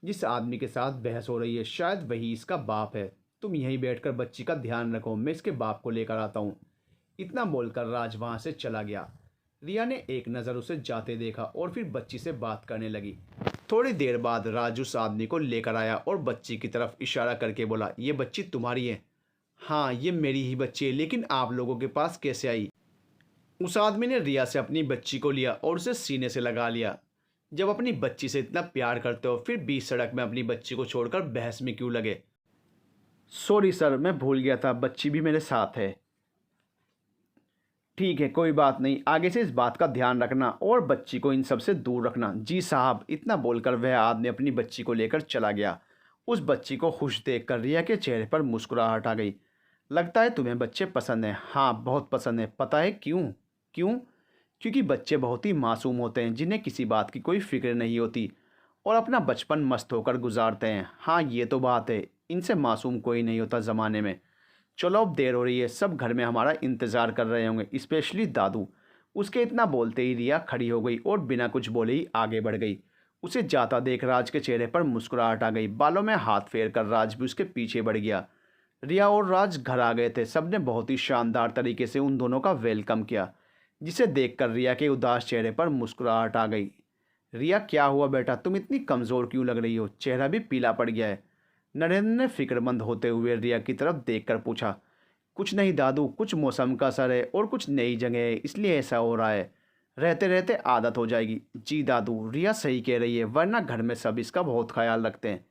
जिस आदमी के साथ बहस हो रही है शायद वही इसका बाप है। तुम यहीं बैठकर बच्ची का ध्यान रखो, मैं इसके बाप को लेकर आता हूँ। इतना बोलकर राज वहाँ से चला गया। रिया ने एक नज़र उसे जाते देखा और फिर बच्ची से बात करने लगी। थोड़ी देर बाद राज उस आदमी को लेकर आया और बच्ची की तरफ इशारा करके बोला, ये बच्ची तुम्हारी है? हाँ, ये मेरी ही बच्ची है, लेकिन आप लोगों के पास कैसे आई? उस आदमी ने रिया से अपनी बच्ची को लिया और उसे सीने से लगा लिया। जब अपनी बच्ची से इतना प्यार करते हो फिर बीच सड़क में अपनी बच्ची को छोड़कर बहस में क्यों लगे? सॉरी सर, मैं भूल गया था, बच्ची भी मेरे साथ है। ठीक है, कोई बात नहीं, आगे से इस बात का ध्यान रखना और बच्ची को इन सब से दूर रखना। जी साहब। इतना बोलकर वह आदमी अपनी बच्ची को लेकर चला गया। उस बच्ची को खुश देखकर रिया के चेहरे पर मुस्कुराहट आ गई। लगता है तुम्हें बच्चे पसंद हैं? हाँ, बहुत पसंद है। पता है क्यों? क्यों? क्योंकि बच्चे बहुत ही मासूम होते हैं, जिन्हें किसी बात की कोई फिक्र नहीं होती और अपना बचपन मस्त होकर गुजारते हैं। हाँ, ये तो बात है, इनसे मासूम कोई नहीं होता ज़माने में। चलो अब देर हो रही है, सब घर में हमारा इंतज़ार कर रहे होंगे, स्पेशली दादू। उसके इतना बोलते ही रिया खड़ी हो गई और बिना कुछ बोले ही आगे बढ़ गई। उसे जाता देख राज के चेहरे पर मुस्कुराहट आ गई। बालों में हाथ फेर कर राज भी उसके पीछे बढ़ गया। रिया और राज घर आ गए थे। सबने बहुत ही शानदार तरीके से उन दोनों का वेलकम किया, जिसे देखकर रिया के उदास चेहरे पर मुस्कुराहट आ गई। रिया, क्या हुआ बेटा, तुम इतनी कमज़ोर क्यों लग रही हो? चेहरा भी पीला पड़ गया है। नरेंद्र ने फिक्रमंद होते हुए रिया की तरफ देखकर पूछा। कुछ नहीं दादू, कुछ मौसम का असर है और कुछ नई जगह है, इसलिए ऐसा हो रहा है। रहते रहते आदत हो जाएगी। जी दादू, रिया सही कह रही है, वरना घर में सब इसका बहुत ख्याल रखते हैं।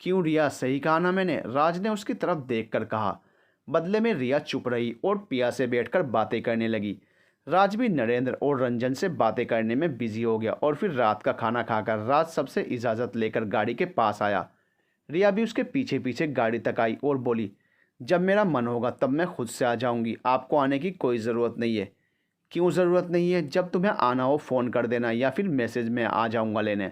क्यों रिया, सही कहा ना मैंने? राज ने उसकी तरफ देखकर कहा। बदले में रिया चुप रही और पिया से बैठकर बातें करने लगी। राज भी नरेंद्र और रंजन से बातें करने में बिजी हो गया और फिर रात का खाना खाकर राज सबसे इजाज़त लेकर गाड़ी के पास आया। रिया भी उसके पीछे पीछे गाड़ी तक आई और बोली, जब मेरा मन होगा तब मैं खुद से आ जाऊंगी, आपको आने की कोई ज़रूरत नहीं है। क्यों ज़रूरत नहीं है? जब तुम्हें आना हो फ़ोन कर देना या फिर मैसेज में आ जाऊंगा लेने।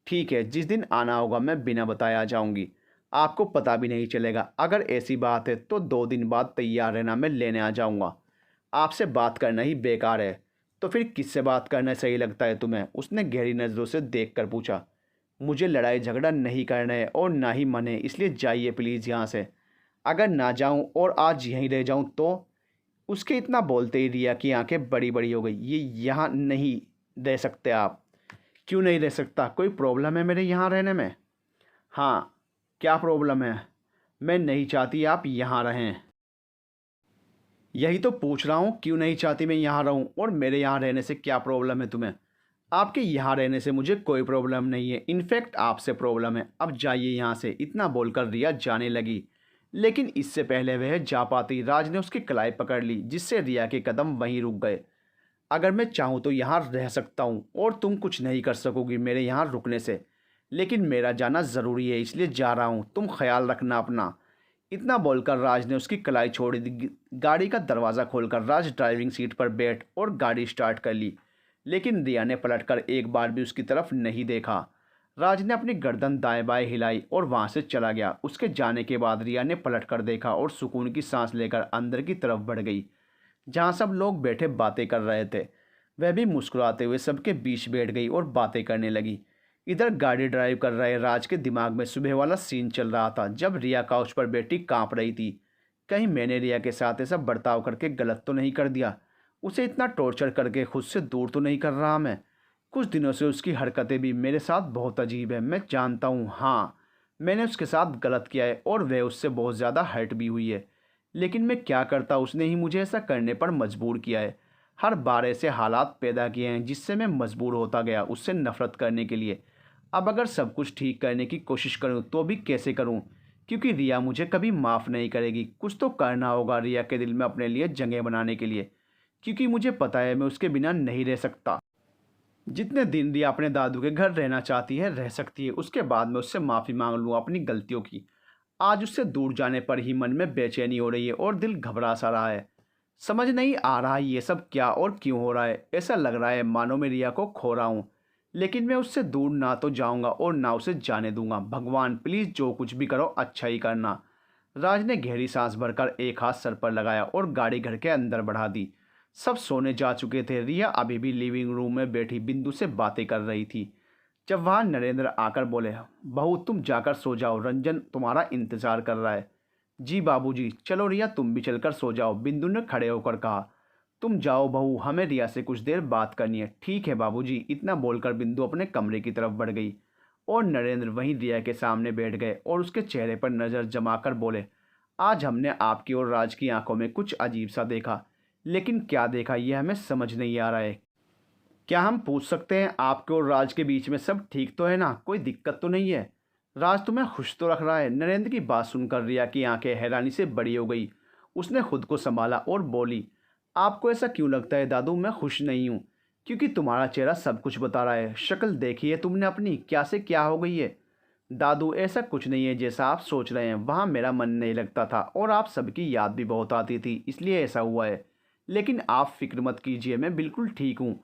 ठीक है, जिस दिन आना होगा मैं बिना बताए आ जाऊंगी, आपको पता भी नहीं चलेगा। अगर ऐसी बात है तो 2 दिन बाद तैयार रहना, मैं लेने आ जाऊंगा। आपसे बात करना ही बेकार है, तो फिर किससे बात करना सही लगता है तुम्हें? उसने गहरी नज़रों से देख कर पूछा। मुझे लड़ाई झगड़ा नहीं करना है और ना ही मन है, इसलिए जाइए प्लीज़ यहाँ से। अगर ना जाऊँ और आज यहीं रह जाऊँ तो? उसके इतना बोलते ही रिया की आंखें बड़ी बड़ी हो गई। ये यहाँ नहीं रह सकते आप। क्यों नहीं रह सकता? कोई प्रॉब्लम है मेरे यहाँ रहने में? हाँ, क्या प्रॉब्लम है? मैं नहीं चाहती आप यहाँ रहें। यही तो पूछ रहा हूँ, क्यों नहीं चाहती मैं यहाँ रहूँ और मेरे यहाँ रहने से क्या प्रॉब्लम है तुम्हें? आपके यहाँ रहने से मुझे कोई प्रॉब्लम नहीं है, इनफैक्ट आपसे प्रॉब्लम है। अब जाइए यहाँ से। इतना बोलकर रिया जाने लगी, लेकिन इससे पहले वह जा पाती राज ने उसकी कलाई पकड़ ली, जिससे रिया के कदम वहीं रुक गए। अगर मैं चाहूँ तो यहाँ रह सकता हूँ और तुम कुछ नहीं कर सकोगी मेरे यहाँ रुकने से, लेकिन मेरा जाना ज़रूरी है, इसलिए जा रहा हूँ, तुम ख्याल रखना अपना। इतना बोलकर राज ने उसकी कलाई छोड़ दी। गाड़ी का दरवाज़ा खोलकर राज ड्राइविंग सीट पर बैठ और गाड़ी स्टार्ट कर ली, लेकिन रिया ने पलटकर एक बार भी उसकी तरफ नहीं देखा। राज ने अपनी गर्दन दाएं बाएं हिलाई और वहां से चला गया। उसके जाने के बाद रिया ने पलटकर देखा और सुकून की सांस लेकर अंदर की तरफ बढ़ गई, जहां सब लोग बैठे बातें कर रहे थे। वह भी मुस्कुराते हुए सबके बीच बैठ गई और बातें करने लगी। इधर गाड़ी ड्राइव कर रहे राज के दिमाग में सुबह वाला सीन चल रहा था, जब रिया काउच पर बैठी कांप रही थी। कहीं मैंने रिया के साथ ऐसा बर्ताव करके गलत तो नहीं कर दिया? उसे इतना टॉर्चर करके खुद से दूर तो नहीं कर रहा मैं? कुछ दिनों से उसकी हरकतें भी मेरे साथ बहुत अजीब है। मैं जानता हूँ, हाँ, मैंने उसके साथ गलत किया है और वह उससे बहुत ज़्यादा हर्ट भी हुई है, लेकिन मैं क्या करता, उसने ही मुझे ऐसा करने पर मजबूर किया है। हर बार ऐसे हालात पैदा किए हैं जिससे मैं मजबूर होता गया उससे नफ़रत करने के लिए। अब अगर सब कुछ ठीक करने की कोशिश करूं तो भी कैसे करूं? क्योंकि रिया मुझे कभी माफ़ नहीं करेगी। कुछ तो करना होगा रिया के दिल में अपने लिए जगह बनाने के लिए, क्योंकि मुझे पता है मैं उसके बिना नहीं रह सकता। जितने दिन रिया अपने दादू के घर रहना चाहती है रह सकती है, उसके बाद मैं उससे माफ़ी मांग लूँ अपनी गलतियों की। आज उससे दूर जाने पर ही मन में बेचैनी हो रही है और दिल घबरा सा रहा है। समझ नहीं आ रहा है ये सब क्या और क्यों हो रहा है। ऐसा लग रहा है मानो मैं रिया को खो रहा हूँ, लेकिन मैं उससे दूर ना तो जाऊंगा और ना उसे जाने दूंगा। भगवान प्लीज़ जो कुछ भी करो अच्छा ही करना। राज ने गहरी सांस भरकर एक हाथ सर पर लगाया और गाड़ी घर के अंदर बढ़ा दी। सब सोने जा चुके थे। रिया अभी भी लिविंग रूम में बैठी बिंदु से बातें कर रही थी। जब वहाँ नरेंद्र आकर बोले, बहू तुम जाकर सो जाओ, रंजन तुम्हारा इंतजार कर रहा है। जी बाबूजी। चलो रिया तुम भी चलकर सो जाओ, बिंदु ने खड़े होकर कहा। तुम जाओ बहू, हमें रिया से कुछ देर बात करनी है। ठीक है बाबूजी। इतना बोलकर बिंदु अपने कमरे की तरफ बढ़ गई और नरेंद्र वहीं रिया के सामने बैठ गए और उसके चेहरे पर नज़र जमाकर बोले, आज हमने आपकी और राज की आंखों में कुछ अजीब सा देखा, लेकिन क्या देखा यह हमें समझ नहीं आ रहा है। क्या हम पूछ सकते हैं आपके और राज के बीच में सब ठीक तो है ना, कोई दिक्कत तो नहीं है? राज तुम्हें खुश तो रख रहा है? नरेंद्र की बात सुनकर रिया की आंखें हैरानी से बड़ी हो गई। उसने खुद को संभाला और बोली, आपको ऐसा क्यों लगता है दादू, मैं खुश नहीं हूँ? क्योंकि तुम्हारा चेहरा सब कुछ बता रहा है। शक्ल देखी है तुमने अपनी, क्या से क्या हो गई है? दादू ऐसा कुछ नहीं है जैसा आप सोच रहे हैं। वहाँ मेरा मन नहीं लगता था और आप सबकी याद भी बहुत आती थी, इसलिए ऐसा हुआ है। लेकिन आप फिक्र मत कीजिए, मैं बिल्कुल ठीक हूँ।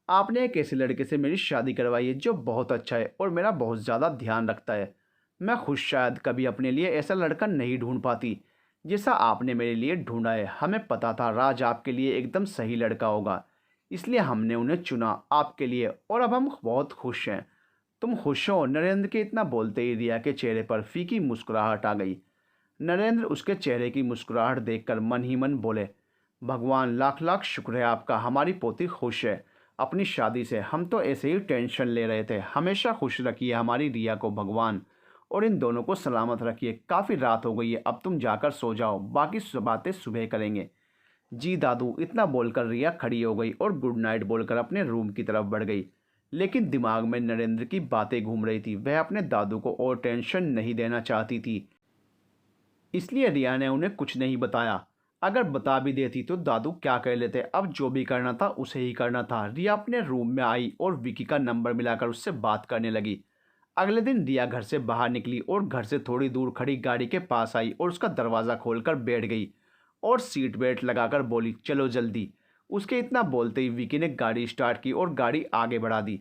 आपने एक ऐसे लड़के से मेरी शादी करवाई है जो बहुत अच्छा है और मेरा बहुत ज़्यादा ध्यान रखता है। मैं खुद शायद कभी अपने लिए ऐसा लड़का नहीं ढूंढ पाती जैसा आपने मेरे लिए ढूंढा है। हमें पता था राज आपके लिए एकदम सही लड़का होगा, इसलिए हमने उन्हें चुना आपके लिए और अब हम बहुत खुश हैं। तुम खुश हो? नरेंद्र के इतना बोलते ही रिया के चेहरे पर फीकी मुस्कुराहट आ गई। नरेंद्र उसके चेहरे की मुस्कुराहट देखकर मन ही मन बोले, भगवान लाख लाख शुक्र है आपका, हमारी पोती खुश है अपनी शादी से। हम तो ऐसे ही टेंशन ले रहे थे। हमेशा खुश रखिए हमारी रिया को भगवान, और इन दोनों को सलामत रखिए। काफ़ी रात हो गई है, अब तुम जाकर सो जाओ, बाकी बातें सुबह करेंगे। जी दादू। इतना बोलकर रिया खड़ी हो गई और गुड नाइट बोलकर अपने रूम की तरफ बढ़ गई। लेकिन दिमाग में नरेंद्र की बातें घूम रही थी। वह अपने दादू को और टेंशन नहीं देना चाहती थी, इसलिए रिया ने उन्हें कुछ नहीं बताया। अगर बता भी देती तो दादू क्या कह लेते। अब जो भी करना था उसे ही करना था। रिया अपने रूम में आई और विकी का नंबर मिलाकर उससे बात करने लगी। अगले दिन रिया घर से बाहर निकली और घर से थोड़ी दूर खड़ी गाड़ी के पास आई और उसका दरवाज़ा खोलकर बैठ गई और सीट बेल्ट लगाकर बोली, चलो जल्दी। उसके इतना बोलते ही विकी ने गाड़ी स्टार्ट की और गाड़ी आगे बढ़ा दी।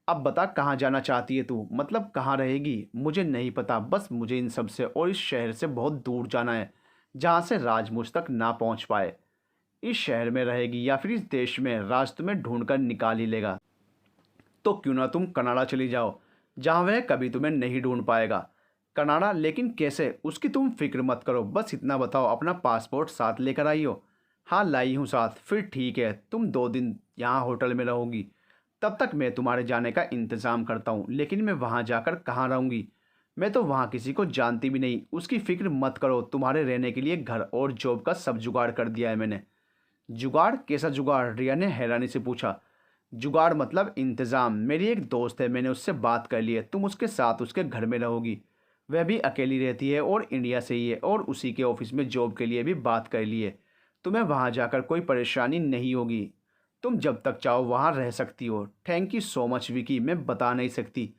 अब बता कहाँ जाना चाहती है तू, मतलब कहाँ रहेगी? मुझे नहीं पता, बस मुझे इन सब से और इस शहर से बहुत दूर जाना है, जहाँ से राज मुझ तक ना पहुँच पाए। इस शहर में रहेगी या फिर इस देश में, राज तुम्हें ढूंढ कर निकाल ही लेगा। तो क्यों ना तुम कनाडा चली जाओ, जहाँ वह कभी तुम्हें नहीं ढूंढ पाएगा। कनाडा? लेकिन कैसे? उसकी तुम फिक्र मत करो, बस इतना बताओ अपना पासपोर्ट साथ लेकर आई हो? हाँ लाई हूँ साथ। फिर ठीक है, तुम 2 दिन यहाँ होटल में रहोगी, तब तक मैं तुम्हारे जाने का इंतज़ाम करता हूँ। लेकिन मैं वहाँ जाकर कहाँ रहूँगी? मैं तो वहाँ किसी को जानती भी नहीं। उसकी फ़िक्र मत करो, तुम्हारे रहने के लिए घर और जॉब का सब जुगाड़ कर दिया है मैंने। जुगाड़? कैसा जुगाड़? रिया ने हैरानी से पूछा। जुगाड़ मतलब इंतज़ाम। मेरी एक दोस्त है, मैंने उससे बात कर ली है। तुम उसके साथ उसके घर में रहोगी। वह भी अकेली रहती है और इंडिया से ही है, और उसी के ऑफिस में जॉब के लिए भी बात कर ली है। तुम्हें वहाँ जाकर कोई परेशानी नहीं होगी। तुम जब तक चाहो वहाँ रह सकती हो। Thank you so much Vicky, मैं बता नहीं सकती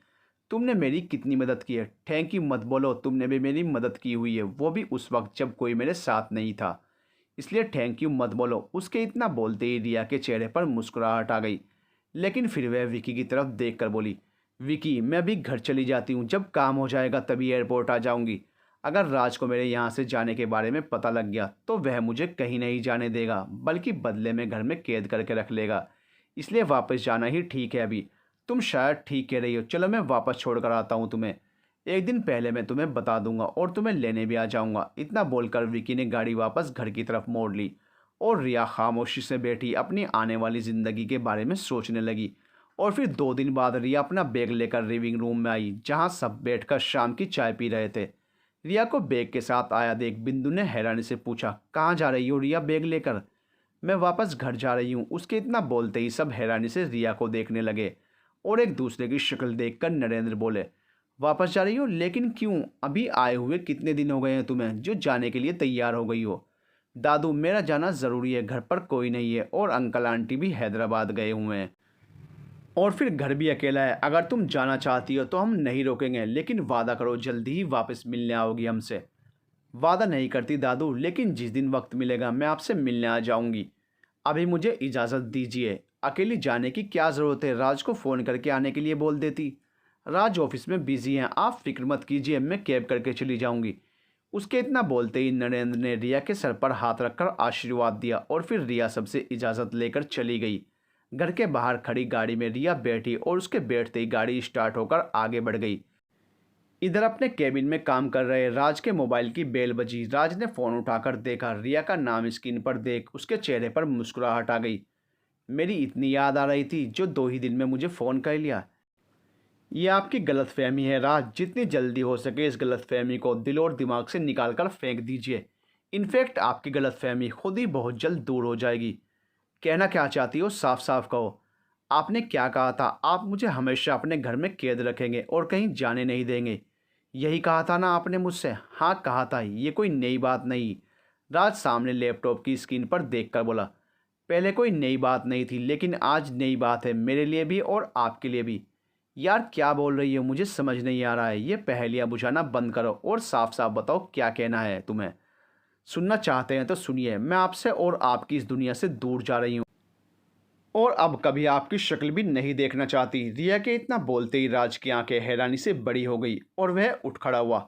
तुमने मेरी कितनी मदद की है। थैंक यू मत बोलो, तुमने भी मेरी मदद की हुई है, वो भी उस वक्त जब कोई मेरे साथ नहीं था, इसलिए थैंक यू मत बोलो। उसके इतना बोलते ही रिया के चेहरे पर मुस्कुराहट आ गई, लेकिन फिर वह विकी की तरफ देख कर बोली, विकी मैं अभी घर चली जाती हूँ, जब काम हो जाएगा तभी एयरपोर्ट आ जाऊँगी। अगर राज को मेरे यहाँ से जाने के बारे में पता लग गया तो वह मुझे कहीं नहीं जाने देगा, बल्कि बदले में घर में कैद करके रख लेगा। इसलिए वापस जाना ही ठीक है अभी। तुम शायद ठीक कह रही हो, चलो मैं वापस छोड़ कर आता हूँ तुम्हें। एक दिन पहले मैं तुम्हें बता दूंगा और तुम्हें लेने भी आ जाऊंगा। इतना बोलकर विकी ने गाड़ी वापस घर की तरफ मोड़ ली और रिया खामोशी से बैठी अपनी आने वाली ज़िंदगी के बारे में सोचने लगी। और फिर 2 दिन बाद रिया अपना बैग लेकर लिविंग रूम में आई, जहाँ सब बैठकर शाम की चाय पी रहे थे। रिया को बैग के साथ आया देख बिंदु ने हैरानी से पूछा, कहाँ जा रही हो रिया बैग लेकर? मैं वापस घर जा रही हूँ। उसके इतना बोलते ही सब हैरानी से रिया को देखने लगे और एक दूसरे की शक्ल देखकर नरेंद्र बोले, वापस जा रही हो? लेकिन क्यों? अभी आए हुए कितने दिन हो गए हैं तुम्हें जो जाने के लिए तैयार हो गई हो? दादू मेरा जाना ज़रूरी है, घर पर कोई नहीं है और अंकल आंटी भी हैदराबाद गए हुए हैं और फिर घर भी अकेला है। अगर तुम जाना चाहती हो तो हम नहीं रोकेंगे, लेकिन वादा करो जल्दी ही वापस मिलने आओगी हमसे। वादा नहीं करती दादू, लेकिन जिस दिन वक्त मिलेगा मैं आपसे मिलने आ जाऊंगी। अभी मुझे इजाज़त दीजिए। अकेली जाने की क्या ज़रूरत है? राज को फ़ोन करके आने के लिए बोल देती। राज ऑफिस में बिज़ी हैं, आप फिक्र मत कीजिए, मैं कैब करके चली जाऊंगी। उसके इतना बोलते ही नरेंद्र ने रिया के सर पर हाथ रखकर आशीर्वाद दिया और फिर रिया सबसे इजाज़त लेकर चली गई। घर के बाहर खड़ी गाड़ी में रिया बैठी और उसके बैठते ही गाड़ी स्टार्ट होकर आगे बढ़ गई। इधर अपने केबिन में काम कर रहे राज के मोबाइल की बेल बजी। राज ने फ़ोन उठाकर देखा, रिया का नाम स्क्रीन पर देख उसके चेहरे पर मुस्कुराहट आ गई। मेरी इतनी याद आ रही थी जो 2 ही दिन में मुझे फ़ोन कर लिया। ये आपकी गलतफहमी है राज, जितनी जल्दी हो सके इस गलतफहमी को दिल और दिमाग से निकाल कर फेंक दीजिए। इनफैक्ट आपकी गलतफहमी खुद ही बहुत जल्द दूर हो जाएगी। कहना क्या चाहती हो साफ साफ कहो। आपने क्या कहा था, आप मुझे हमेशा अपने घर में कैद रखेंगे और कहीं जाने नहीं देंगे। यही कहा था ना आपने मुझसे? हाँ कहा था, ये कोई नई बात नहीं। राज सामने लैपटॉप की स्क्रीन पर देख कर बोला, पहले कोई नई बात नहीं थी लेकिन आज नई बात है, मेरे लिए भी और आपके लिए भी। यार क्या बोल रही हो, मुझे समझ नहीं आ रहा है। ये पहेलियाँ बुझाना बंद करो और साफ साफ बताओ क्या कहना है तुम्हें। सुनना चाहते हैं तो सुनिए, मैं आपसे और आपकी इस दुनिया से दूर जा रही हूँ और अब कभी आपकी शक्ल भी नहीं देखना चाहती। रिया के इतना बोलते ही राज की आंखें हैरानी से बड़ी हो गई और वह उठ खड़ा हुआ।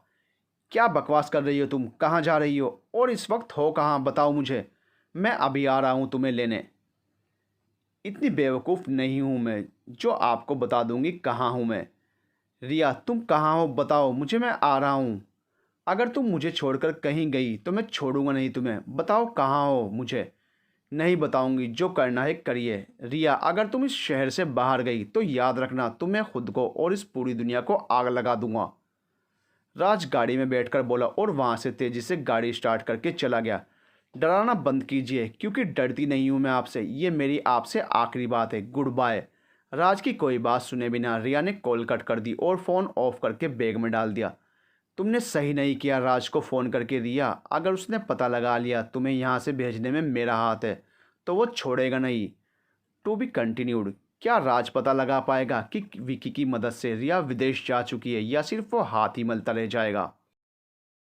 क्या बकवास कर रही हो तुम, कहाँ जा रही हो और इस वक्त हो कहाँ, बताओ मुझे। मैं अभी आ रहा हूँ तुम्हें लेने। इतनी बेवकूफ़ नहीं हूँ मैं जो आपको बता दूंगी कहाँ हूँ मैं। रिया तुम कहाँ हो बताओ मुझे, मैं आ रहा हूँ। अगर तुम मुझे छोड़कर कहीं गई तो मैं छोड़ूंगा नहीं तुम्हें, बताओ कहाँ हो मुझे। नहीं बताऊंगी, जो करना है करिए। रिया अगर तुम इस शहर से बाहर गई तो याद रखना तुम्हें खुद को और इस पूरी दुनिया को आग लगा दूंगा। राज गाड़ी में बैठकर बोला और वहाँ से तेज़ी से गाड़ी स्टार्ट करके चला गया। डराना बंद कीजिए क्योंकि डरती नहीं हूँ मैं आपसे, ये मेरी आपसे आखिरी बात है, गुड बाय। राज की कोई बात सुने बिना रिया ने कॉल कट कर दी और फ़ोन ऑफ करके बैग में डाल दिया। तुमने सही नहीं किया राज को फ़ोन करके रिया, अगर उसने पता लगा लिया तुम्हें यहाँ से भेजने में मेरा हाथ है तो वो छोड़ेगा नहीं। To be continued. क्या राज पता लगा पाएगा कि विकी की मदद से रिया विदेश जा चुकी है या सिर्फ वो हाथ ही मलता रह जाएगा?